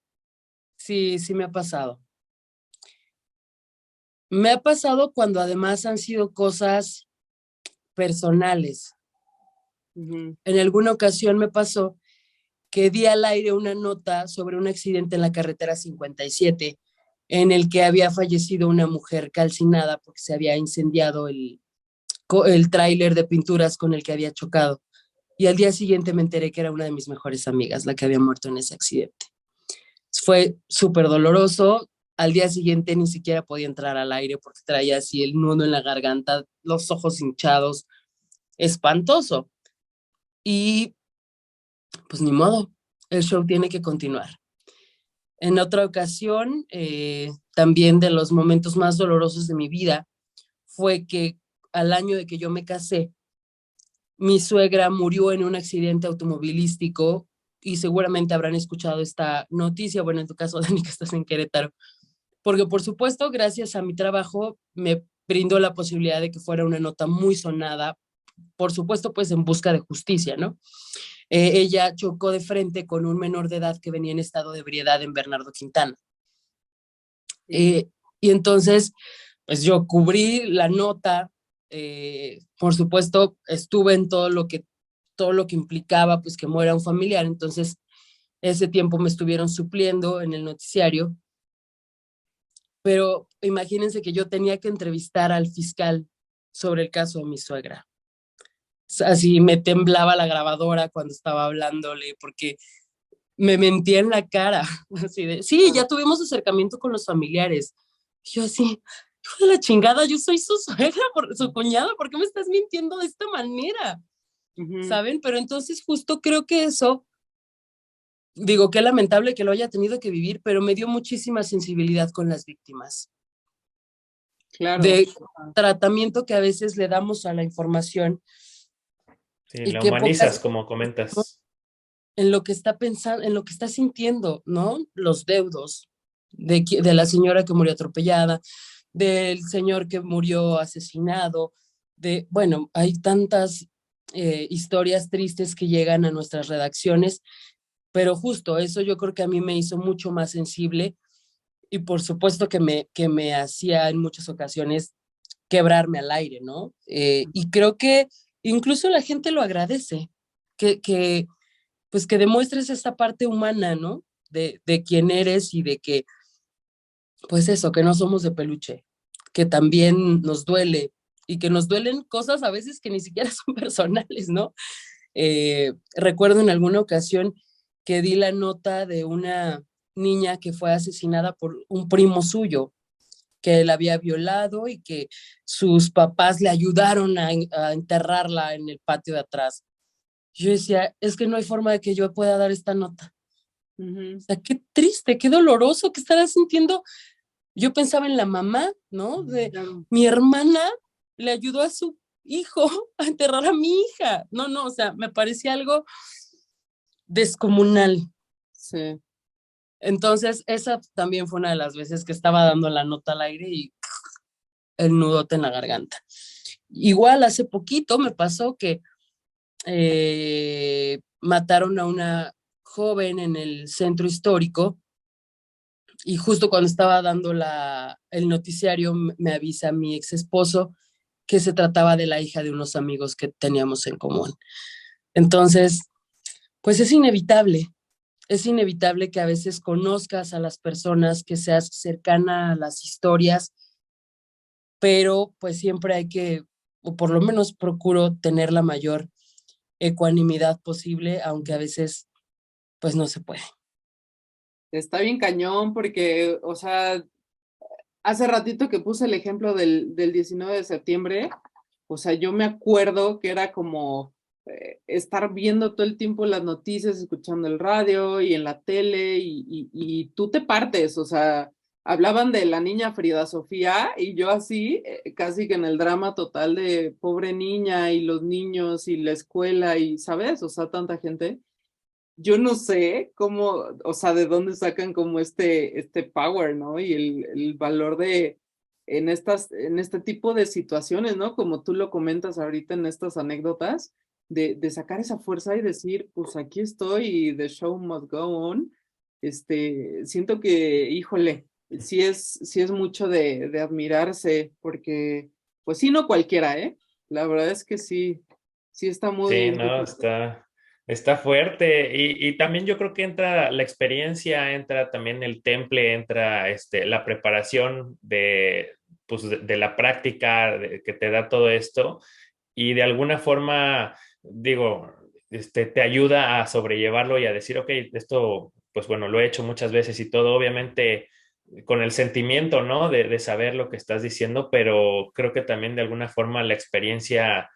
[SPEAKER 3] Sí, sí me ha pasado. Me ha pasado cuando además han sido cosas personales.
[SPEAKER 2] Ujú,
[SPEAKER 3] En alguna ocasión me pasó que di al aire una nota sobre un accidente en la carretera 57 en el que había fallecido una mujer calcinada porque se había incendiado el tráiler de pinturas con el que había chocado. Y al día siguiente me enteré que era una de mis mejores amigas la que había muerto en ese accidente. Fue súper doloroso. Al día siguiente ni siquiera podía entrar al aire porque traía así el nudo en la garganta, los ojos hinchados, espantoso. Y pues ni modo, el show tiene que continuar. En otra ocasión, también de los momentos más dolorosos de mi vida, fue que al año de que yo me casé, mi suegra murió en un accidente automovilístico y seguramente habrán escuchado esta noticia, bueno, en tu caso, Dani, que estás en Querétaro, porque por supuesto, gracias a mi trabajo, me brindó la posibilidad de que fuera una nota muy sonada, por supuesto, pues en busca de justicia, ¿no? Ella chocó de frente con un menor de edad que venía en estado de ebriedad en Bernardo Quintana.
[SPEAKER 2] sí,
[SPEAKER 3] Y entonces, pues yo cubrí la nota, Por supuesto, estuve en todo lo que implicaba pues que muera un familiar, entonces ese tiempo me estuvieron supliendo en el noticiario, pero imagínense que yo tenía que entrevistar al fiscal sobre el caso de mi suegra. Así me temblaba la grabadora cuando estaba hablándole porque me mentía en la cara, así de, sí, ya tuvimos acercamiento con los familiares. Yo así, hijo de la chingada, yo soy su suegra, su cuñada, ¿por qué me estás mintiendo de esta manera? ¿Saben? Pero entonces justo creo que eso, digo, qué lamentable que lo haya tenido que vivir, pero me dio muchísima sensibilidad con las víctimas.
[SPEAKER 2] Claro.
[SPEAKER 3] De tratamiento que a veces le damos a la información.
[SPEAKER 1] Sí,
[SPEAKER 3] Y
[SPEAKER 1] la
[SPEAKER 3] que
[SPEAKER 1] humanizas, como comentas.
[SPEAKER 3] En lo que está pensando, en lo que está sintiendo, ¿no? Los deudos de la señora que murió atropellada, del señor que murió asesinado, bueno, hay tantas historias tristes que llegan a nuestras redacciones, pero justo eso yo creo que a mí me hizo mucho más sensible y por supuesto que me hacía en muchas ocasiones quebrarme al aire, ¿no? Y creo que incluso la gente lo agradece, pues que demuestres esta parte humana, ¿no? De quién eres y de que, pues eso, que no somos de peluche, que también nos duele y que nos duelen cosas a veces que ni siquiera son personales, ¿no? Recuerdo en alguna ocasión que di la nota de una niña que fue asesinada por un primo suyo, que la había violado y que sus papás le ayudaron a enterrarla en el patio de atrás. Yo decía, es que no hay forma de que yo pueda dar esta nota. O sea, qué triste, qué doloroso que estará sintiendo. Yo pensaba en la mamá, ¿no? De mi hermana le ayudó a su hijo a enterrar a mi hija. No, o sea, me parecía algo descomunal.
[SPEAKER 2] Sí.
[SPEAKER 3] Entonces, esa también fue una de las veces que estaba dando la nota al aire y el nudote en la garganta. Igual hace poquito me pasó que mataron a una joven en el centro histórico y justo cuando estaba dando el noticiario me avisa mi ex esposo que se trataba de la hija de unos amigos que teníamos en común. Entonces, pues es inevitable que a veces conozcas a las personas, que seas cercana a las historias, pero pues siempre hay que, o por lo menos procuro tener la mayor ecuanimidad posible, aunque a veces pues no se puede.
[SPEAKER 2] Está bien cañón porque, o sea, hace ratito que puse el ejemplo del 19 de septiembre, o sea, yo me acuerdo que era como estar viendo todo el tiempo las noticias, escuchando el radio y en la tele y tú te partes, o sea, hablaban de la niña Frida Sofía y yo así, casi que en el drama total de pobre niña y los niños y la escuela y, ¿sabes? O sea, tanta gente. Yo no sé cómo, o sea, de dónde sacan como este power, ¿no? Y el valor en este tipo de situaciones, ¿no? Como tú lo comentas ahorita en estas anécdotas, de sacar esa fuerza y decir, pues aquí estoy y the show must go on. Siento que, híjole, sí es mucho de admirarse, porque, pues sí, no cualquiera, ¿eh? La verdad es que sí está
[SPEAKER 1] Sí,
[SPEAKER 2] muy
[SPEAKER 1] no, está fuerte. Y también yo creo que entra la experiencia, entra también el temple, entra la preparación pues, de la práctica que te da todo esto. Y de alguna forma, digo, te ayuda a sobrellevarlo y a decir, ok, esto, pues bueno, lo he hecho muchas veces y todo, obviamente con el sentimiento, ¿no? De saber lo que estás diciendo, pero creo que también de alguna forma la experiencia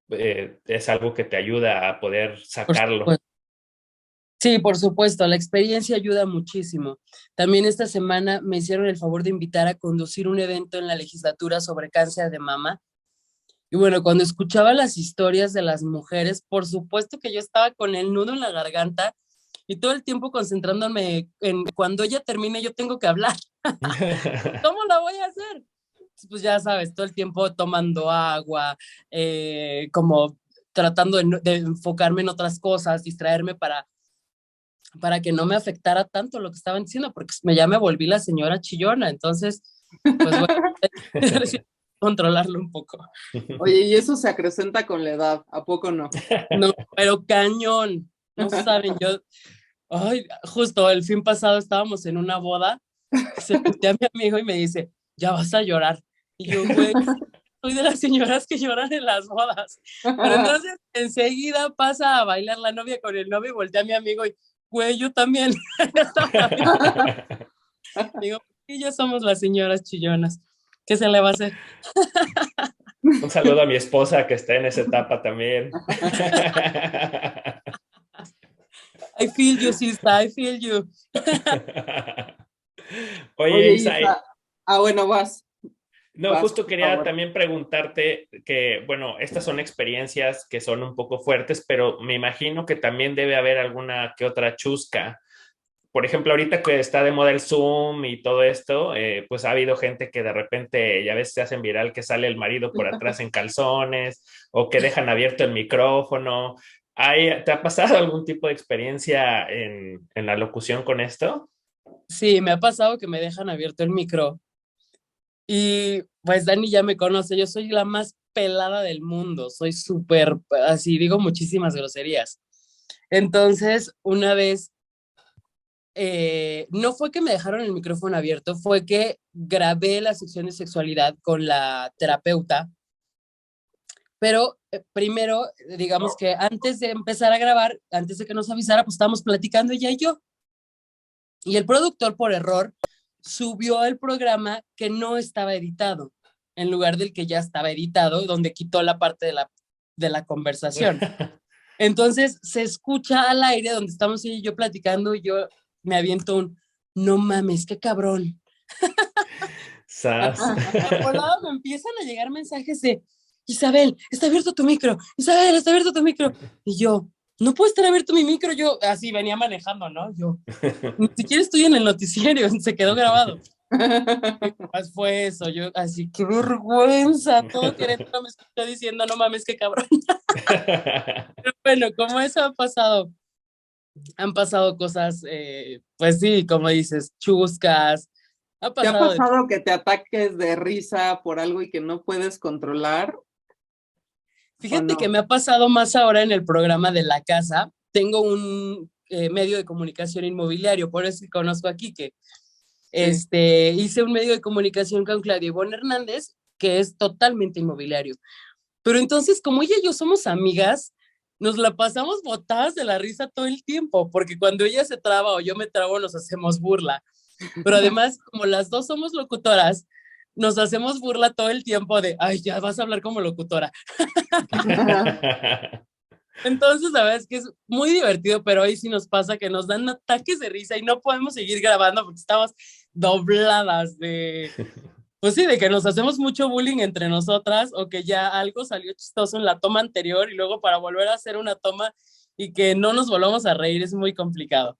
[SPEAKER 1] es algo que te ayuda a poder
[SPEAKER 3] Por
[SPEAKER 1] sacarlo.
[SPEAKER 3] supuesto. Sí, por supuesto, la experiencia ayuda muchísimo. También esta semana me hicieron el favor de invitar a conducir un evento en la legislatura sobre cáncer de mama. Y bueno, cuando escuchaba las historias de las mujeres, por supuesto que yo estaba con el nudo en la garganta y todo el tiempo concentrándome en cuando ella termine yo tengo que hablar. ¿Cómo la voy a hacer? Pues ya sabes, todo el tiempo tomando agua, como tratando de enfocarme en otras cosas, distraerme para que no me afectara tanto lo que estaban diciendo, porque ya me volví la señora chillona. Entonces, pues bueno, controlarlo un poco.
[SPEAKER 2] Oye, y eso se acrecenta con la edad, ¿a poco no?
[SPEAKER 3] No, pero cañón, no saben, ay, justo el fin pasado estábamos en una boda, se voltea a mi amigo y me dice, ya vas a llorar. Y yo, güey, soy de las señoras que lloran en las bodas. Pero entonces enseguida pasa a bailar la novia con el novio y voltea a mi amigo y, güey, yo también. Digo, sí, ya somos las señoras chillonas. ¿Qué se le va a hacer?
[SPEAKER 1] Un saludo a mi esposa que está en esa etapa también.
[SPEAKER 3] I feel you, sister, I feel you.
[SPEAKER 1] Oye,
[SPEAKER 2] Oye,
[SPEAKER 1] Isa,
[SPEAKER 2] Isa, bueno,
[SPEAKER 1] no,
[SPEAKER 2] vas,
[SPEAKER 1] justo
[SPEAKER 2] por
[SPEAKER 1] quería
[SPEAKER 2] favor.
[SPEAKER 1] también preguntarte que, bueno, estas son experiencias que son un poco fuertes, pero me imagino que también debe haber alguna que otra chusca. Por ejemplo, ahorita que está de moda el Zoom y todo esto, pues ha habido gente que de repente, ya ves, se hacen viral que sale el marido por atrás en calzones o que dejan abierto el micrófono. ¿Te ha pasado algún tipo de experiencia en la locución con esto?
[SPEAKER 3] Sí, me ha pasado que me dejan abierto el micro. Y pues Dani ya me conoce, yo soy la más pelada del mundo, soy súper, así digo muchísimas groserías. Entonces, una vez, no fue que me dejaron el micrófono abierto, fue que grabé la sección de sexualidad con la terapeuta, pero primero, digamos que antes de empezar a grabar, antes de que nos avisara, pues estábamos platicando ella y yo. Y el productor, por error, subió el programa que no estaba editado, en lugar del que ya estaba editado, donde quitó la parte de la conversación. Entonces se escucha al aire donde estamos ella y yo platicando y yo me aviento no mames, qué cabrón.
[SPEAKER 1] Sas.
[SPEAKER 3] Por lado me empiezan a llegar mensajes de, Isabel, está abierto tu micro, Isabel, está abierto tu micro. Y yo, no puede estar abierto mi micro, yo así venía manejando, ¿no? Yo, ni siquiera estoy en el noticiario, se quedó grabado. Más fue eso, yo así, qué vergüenza, todo Querétaro me está diciendo, no mames, qué cabrón. Pero bueno, como eso ha pasado, han pasado cosas, pues sí, como dices, chuscas, ha
[SPEAKER 2] ¿Te ha
[SPEAKER 3] pasado de...
[SPEAKER 2] pasado que te ataques de risa por algo y que no puedes controlar o
[SPEAKER 3] Fíjate que
[SPEAKER 2] no?
[SPEAKER 3] me ha pasado más ahora en el programa de la casa, tengo un medio de comunicación inmobiliario, por eso que conozco a Quique.
[SPEAKER 2] Sí.
[SPEAKER 3] Hice un medio de comunicación con Claudia Ivonne Hernández, que es totalmente inmobiliario. Pero entonces, como ella y yo somos amigas, nos la pasamos botadas de la risa todo el tiempo, porque cuando ella se traba o yo me trabo, nos hacemos burla. Pero además, como las dos somos locutoras, nos hacemos burla todo el tiempo de, ay, ya vas a hablar como locutora. Entonces, la verdad es que es muy divertido, pero ahí sí nos pasa que nos dan ataques de risa y no podemos seguir grabando porque estamos dobladas de, pues sí, de que nos hacemos mucho bullying entre nosotras o que ya algo salió chistoso en la toma anterior y luego para volver a hacer una toma y que no nos volvamos a reír es muy complicado.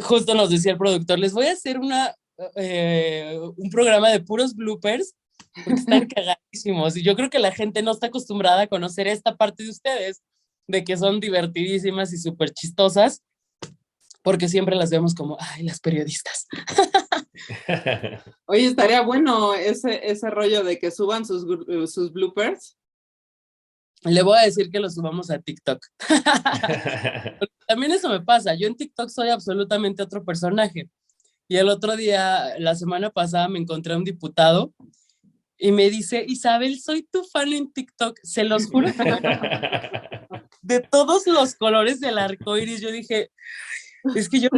[SPEAKER 3] Justo nos decía el productor, les voy a hacer un programa de puros bloopers porque están cagadísimos y yo creo que la gente no está acostumbrada a conocer esta parte de ustedes, de que son divertidísimas y súper chistosas, porque siempre las vemos como, ay, las periodistas.
[SPEAKER 2] Oye, estaría bueno ese rollo de que suban sus bloopers.
[SPEAKER 3] Le voy a decir que lo subamos a TikTok. También eso me pasa, yo en TikTok soy absolutamente otro personaje. Y el otro día, la semana pasada, me encontré a un diputado y me dice, Isabel, soy tu fan en TikTok, se los juro que de todos los colores del arco iris, yo dije, es que yo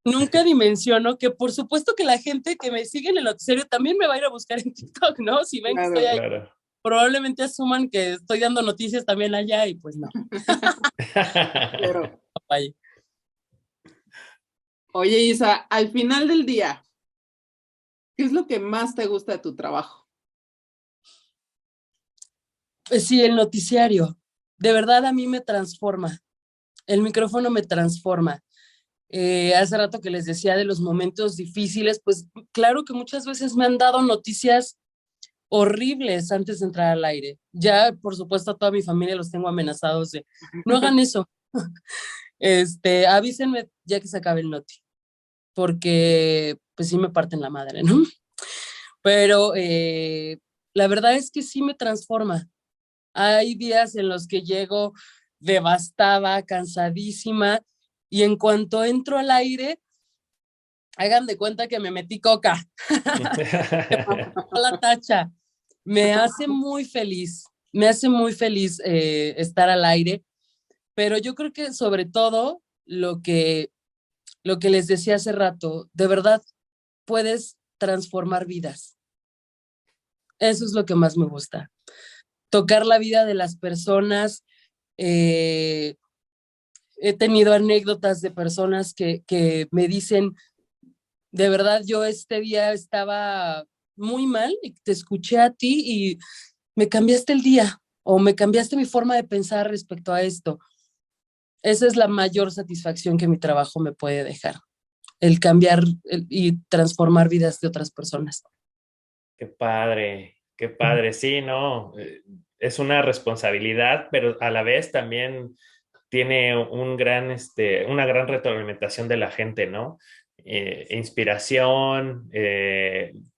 [SPEAKER 3] nunca dimensiono que por supuesto que la gente que me sigue en el noticiario también me va a ir a buscar en TikTok, ¿no? Si ven que estoy
[SPEAKER 2] Claro.
[SPEAKER 3] ahí,
[SPEAKER 1] Claro.
[SPEAKER 3] probablemente asuman que estoy dando noticias también allá y pues no.
[SPEAKER 2] Pero,
[SPEAKER 3] Vaya.
[SPEAKER 2] oye, Isa, al final del día, ¿qué es lo que más te gusta de tu trabajo?
[SPEAKER 3] Pues sí, el noticiario, de verdad a mí me transforma, el micrófono me transforma. Hace rato que les decía de los momentos difíciles, pues claro que muchas veces me han dado noticias horribles antes de entrar al aire. Ya, por supuesto, a toda mi familia los tengo amenazados de, no hagan eso. Avísenme ya que se acabe el noti, porque pues sí me parten la madre, ¿no? Pero la verdad es que sí me transforma. Hay días en los que llego devastada, cansadísima, y en cuanto entro al aire, hagan de cuenta que me metí coca. La tacha. Me hace muy feliz, estar al aire, pero yo creo que sobre todo lo que les decía hace rato, de verdad puedes transformar vidas. Eso es lo que más me gusta. Tocar la vida de las personas. eh, He tenido anécdotas de personas que me dicen, de verdad, yo este día estaba muy mal y te escuché a ti y me cambiaste el día o me cambiaste mi forma de pensar respecto a esto. Esa es la mayor satisfacción que mi trabajo me puede dejar, el cambiar y transformar vidas de otras personas.
[SPEAKER 1] Qué padre, sí, ¿no? Es una responsabilidad, pero a la vez también tiene una gran retroalimentación de la gente, ¿no? Inspiración,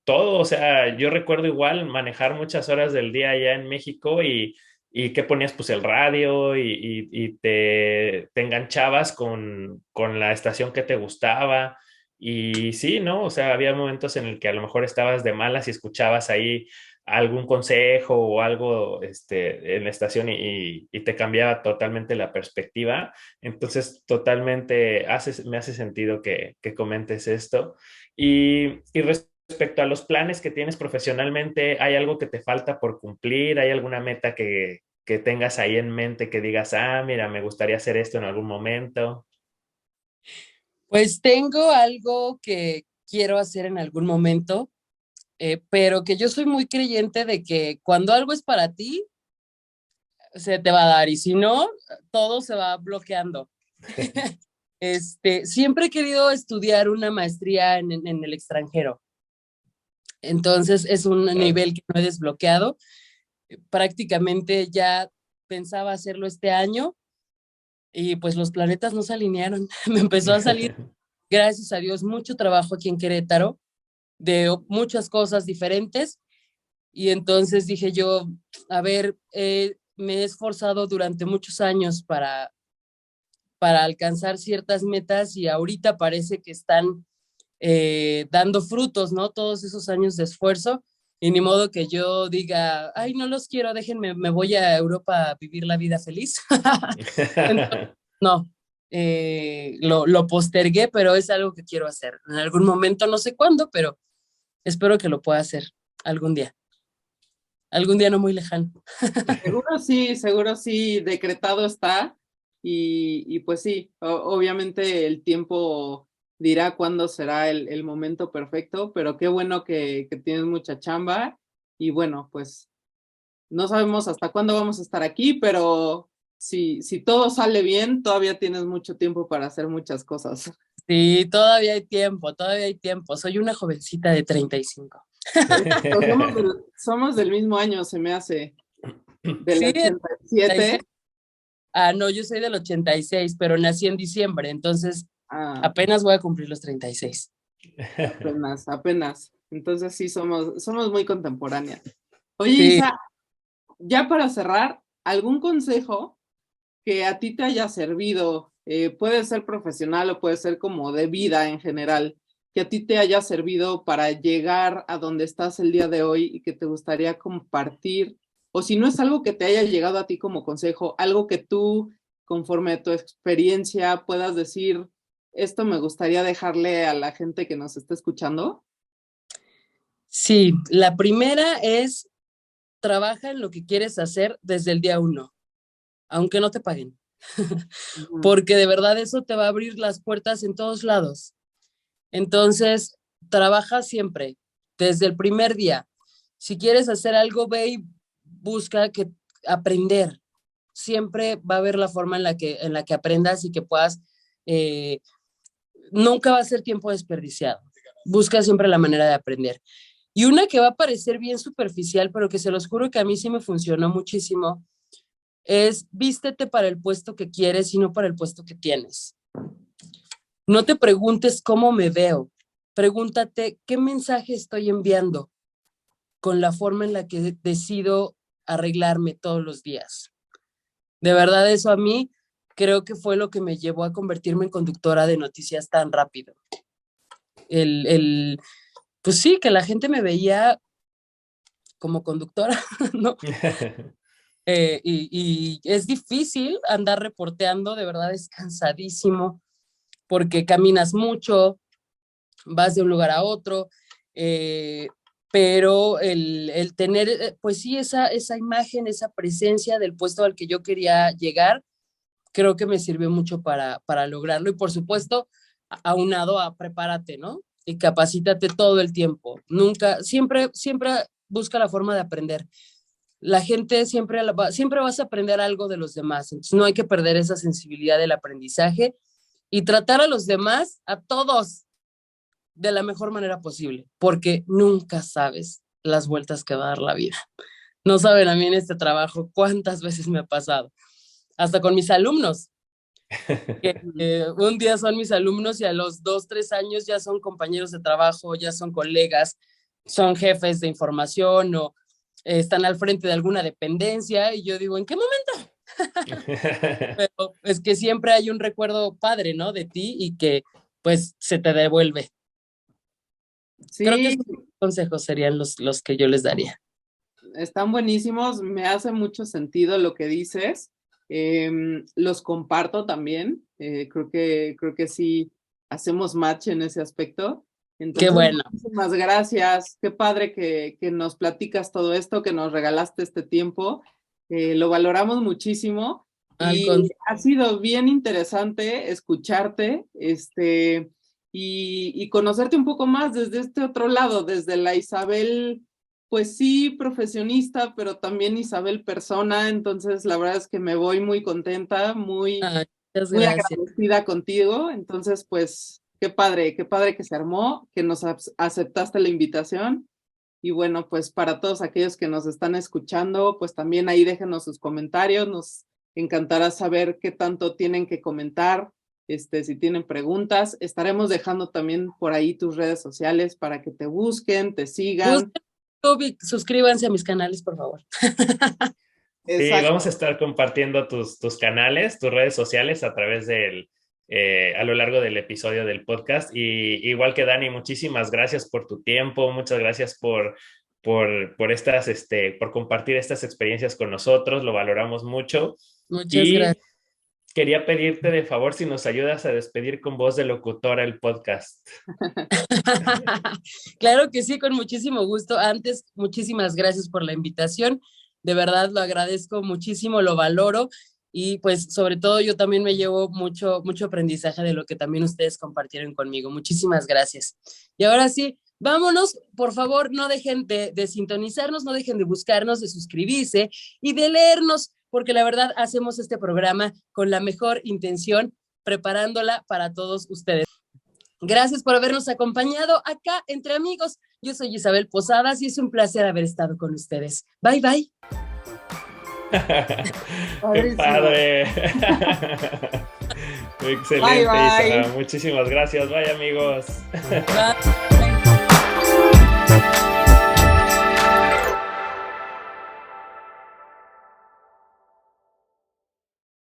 [SPEAKER 1] todo, o sea, yo recuerdo igual manejar muchas horas del día allá en México y que ponías pues el radio y te enganchabas con la estación que te gustaba. Y sí, ¿no? O sea, había momentos en el que a lo mejor estabas de malas y escuchabas ahí algún consejo o algo en la estación y te cambiaba totalmente la perspectiva. Entonces, totalmente me hace sentido que comentes esto. Y respecto a los planes que tienes profesionalmente, ¿hay algo que te falta por cumplir? ¿Hay alguna meta que tengas ahí en mente que digas, ah, mira, me gustaría hacer esto en algún momento?
[SPEAKER 3] Pues tengo algo que quiero hacer en algún momento, pero que yo soy muy creyente de que cuando algo es para ti, se te va a dar y si no, todo se va bloqueando. Siempre he querido estudiar una maestría en el extranjero. Entonces es un
[SPEAKER 1] Claro.
[SPEAKER 3] nivel que no he desbloqueado. Prácticamente ya pensaba hacerlo este año y pues los planetas no se alinearon. Me empezó a salir, gracias a Dios, mucho trabajo aquí en Querétaro de muchas cosas diferentes y entonces dije yo, a ver, me he esforzado durante muchos años para alcanzar ciertas metas y ahorita parece que están dando frutos, ¿no? Todos esos años de esfuerzo y ni modo que yo diga, ay, no los quiero, déjenme, me voy a Europa a vivir la vida feliz. Entonces, no, lo postergué, pero es algo que quiero hacer. En algún momento, no sé cuándo, pero espero que lo pueda hacer algún día no muy lejano.
[SPEAKER 2] Seguro sí, decretado está. Y pues sí, obviamente el tiempo dirá cuándo será el momento perfecto, pero qué bueno que tienes mucha chamba. Y bueno, pues no sabemos hasta cuándo vamos a estar aquí, pero si todo sale bien, todavía tienes mucho tiempo para hacer muchas cosas.
[SPEAKER 3] Sí, todavía hay tiempo, todavía hay tiempo. Soy una jovencita de 35.
[SPEAKER 2] Somos del mismo año, se me hace, del
[SPEAKER 3] Sí,
[SPEAKER 2] 87.
[SPEAKER 3] no, yo soy del 86, pero nací en diciembre, entonces
[SPEAKER 2] Ah,
[SPEAKER 3] apenas voy a cumplir los 36.
[SPEAKER 2] apenas. Entonces sí, somos muy contemporáneas. Oye,
[SPEAKER 3] Sí,
[SPEAKER 2] Isa, ya para cerrar, ¿algún consejo que a ti te haya servido? Puede ser profesional o puede ser como de vida en general, que a ti te haya servido para llegar a donde estás el día de hoy y que te gustaría compartir, o si no es algo que te haya llegado a ti como consejo, algo que tú, conforme a tu experiencia, puedas decir, esto me gustaría dejarle a la gente que nos está escuchando.
[SPEAKER 3] sí, la primera es trabaja en lo que quieres hacer desde el día uno, aunque no te paguen,
[SPEAKER 2] Ujú.
[SPEAKER 3] porque de verdad eso te va a abrir las puertas en todos lados. Entonces, trabaja siempre, desde el primer día. Si quieres hacer algo, ve y busca que aprender. Siempre va a haber la forma en la que aprendas y que puedas, eh, nunca va a ser tiempo desperdiciado. Busca siempre la manera de aprender. Y una que va a parecer bien superficial, pero que se los juro que a mí sí me funcionó muchísimo, es vístete para el puesto que quieres y no para el puesto que tienes. No te preguntes cómo me veo, pregúntate qué mensaje estoy enviando, con la forma en la que decido arreglarme todos los días. De verdad, eso a mí creo que fue lo que me llevó a convertirme en conductora de noticias tan rápido. Pues sí, que la gente me veía como conductora, ¿no? Y es difícil andar reporteando, de verdad es cansadísimo, porque caminas mucho, vas de un lugar a otro, pero el tener, pues sí, esa imagen, esa presencia del puesto al que yo quería llegar, creo que me sirvió mucho para lograrlo. Y por supuesto, aunado a prepárate, ¿no? Y capacítate todo el tiempo. Siempre busca la forma de aprender. La gente siempre vas a aprender algo de los demás. Entonces no hay que perder esa sensibilidad del aprendizaje y tratar a los demás, a todos, de la mejor manera posible, porque nunca sabes las vueltas que va a dar la vida. No saben a mí en este trabajo cuántas veces me ha pasado, hasta con mis alumnos, que un día son mis alumnos y a los 2, 3 años ya son compañeros de trabajo, ya son colegas, son jefes de información o están al frente de alguna dependencia y yo digo, ¿en qué momento? Pero es que siempre hay un recuerdo padre, ¿no? De ti y que pues se te devuelve.
[SPEAKER 2] Sí.
[SPEAKER 3] Creo que esos consejos serían los que yo les daría.
[SPEAKER 2] Están buenísimos, me hace mucho sentido lo que dices. Los comparto también. Creo que sí hacemos match en ese aspecto. Entonces,
[SPEAKER 3] qué bueno.
[SPEAKER 2] Muchísimas gracias. Qué padre que nos platicas todo esto, que nos regalaste este tiempo. Lo valoramos muchísimo. Y ha sido bien interesante escucharte y conocerte un poco más desde este otro lado, desde la Isabel, pues sí, profesionista, pero también Isabel persona. Entonces, la verdad es que me voy muy contenta, muy agradecida contigo. Entonces, pues, qué padre que se armó, que nos aceptaste la invitación. Y bueno, pues para todos aquellos que nos están escuchando, pues también ahí déjenos sus comentarios. Nos encantará saber qué tanto tienen que comentar. Si tienen preguntas, estaremos dejando también por ahí tus redes sociales para que te busquen, te sigan.
[SPEAKER 3] Suscríbanse a mis canales, por favor.
[SPEAKER 1] Sí, vamos a estar compartiendo tus canales, tus redes sociales a través a lo largo del episodio del podcast. Y igual que Dani, muchísimas gracias por tu tiempo, muchas gracias por compartir estas experiencias con nosotros, lo valoramos mucho.
[SPEAKER 3] Muchas gracias.
[SPEAKER 1] Quería pedirte de favor si nos ayudas a despedir con voz de locutora el podcast.
[SPEAKER 3] Claro que sí, con muchísimo gusto. Antes, muchísimas gracias por la invitación. De verdad lo agradezco muchísimo, lo valoro y pues sobre todo yo también me llevo mucho aprendizaje de lo que también ustedes compartieron conmigo. Muchísimas gracias. Y ahora sí, vámonos, por favor, no dejen de sintonizarnos, no dejen de buscarnos, de suscribirse y de leernos, porque la verdad hacemos este programa con la mejor intención, preparándola para todos ustedes. Gracias por habernos acompañado acá entre amigos. Yo soy Isabel Posadas y es un placer haber estado con ustedes. Bye, bye.
[SPEAKER 1] ¡Qué padre! Excelente, bye, bye. Isa. Muchísimas gracias. Bye, amigos. Bye.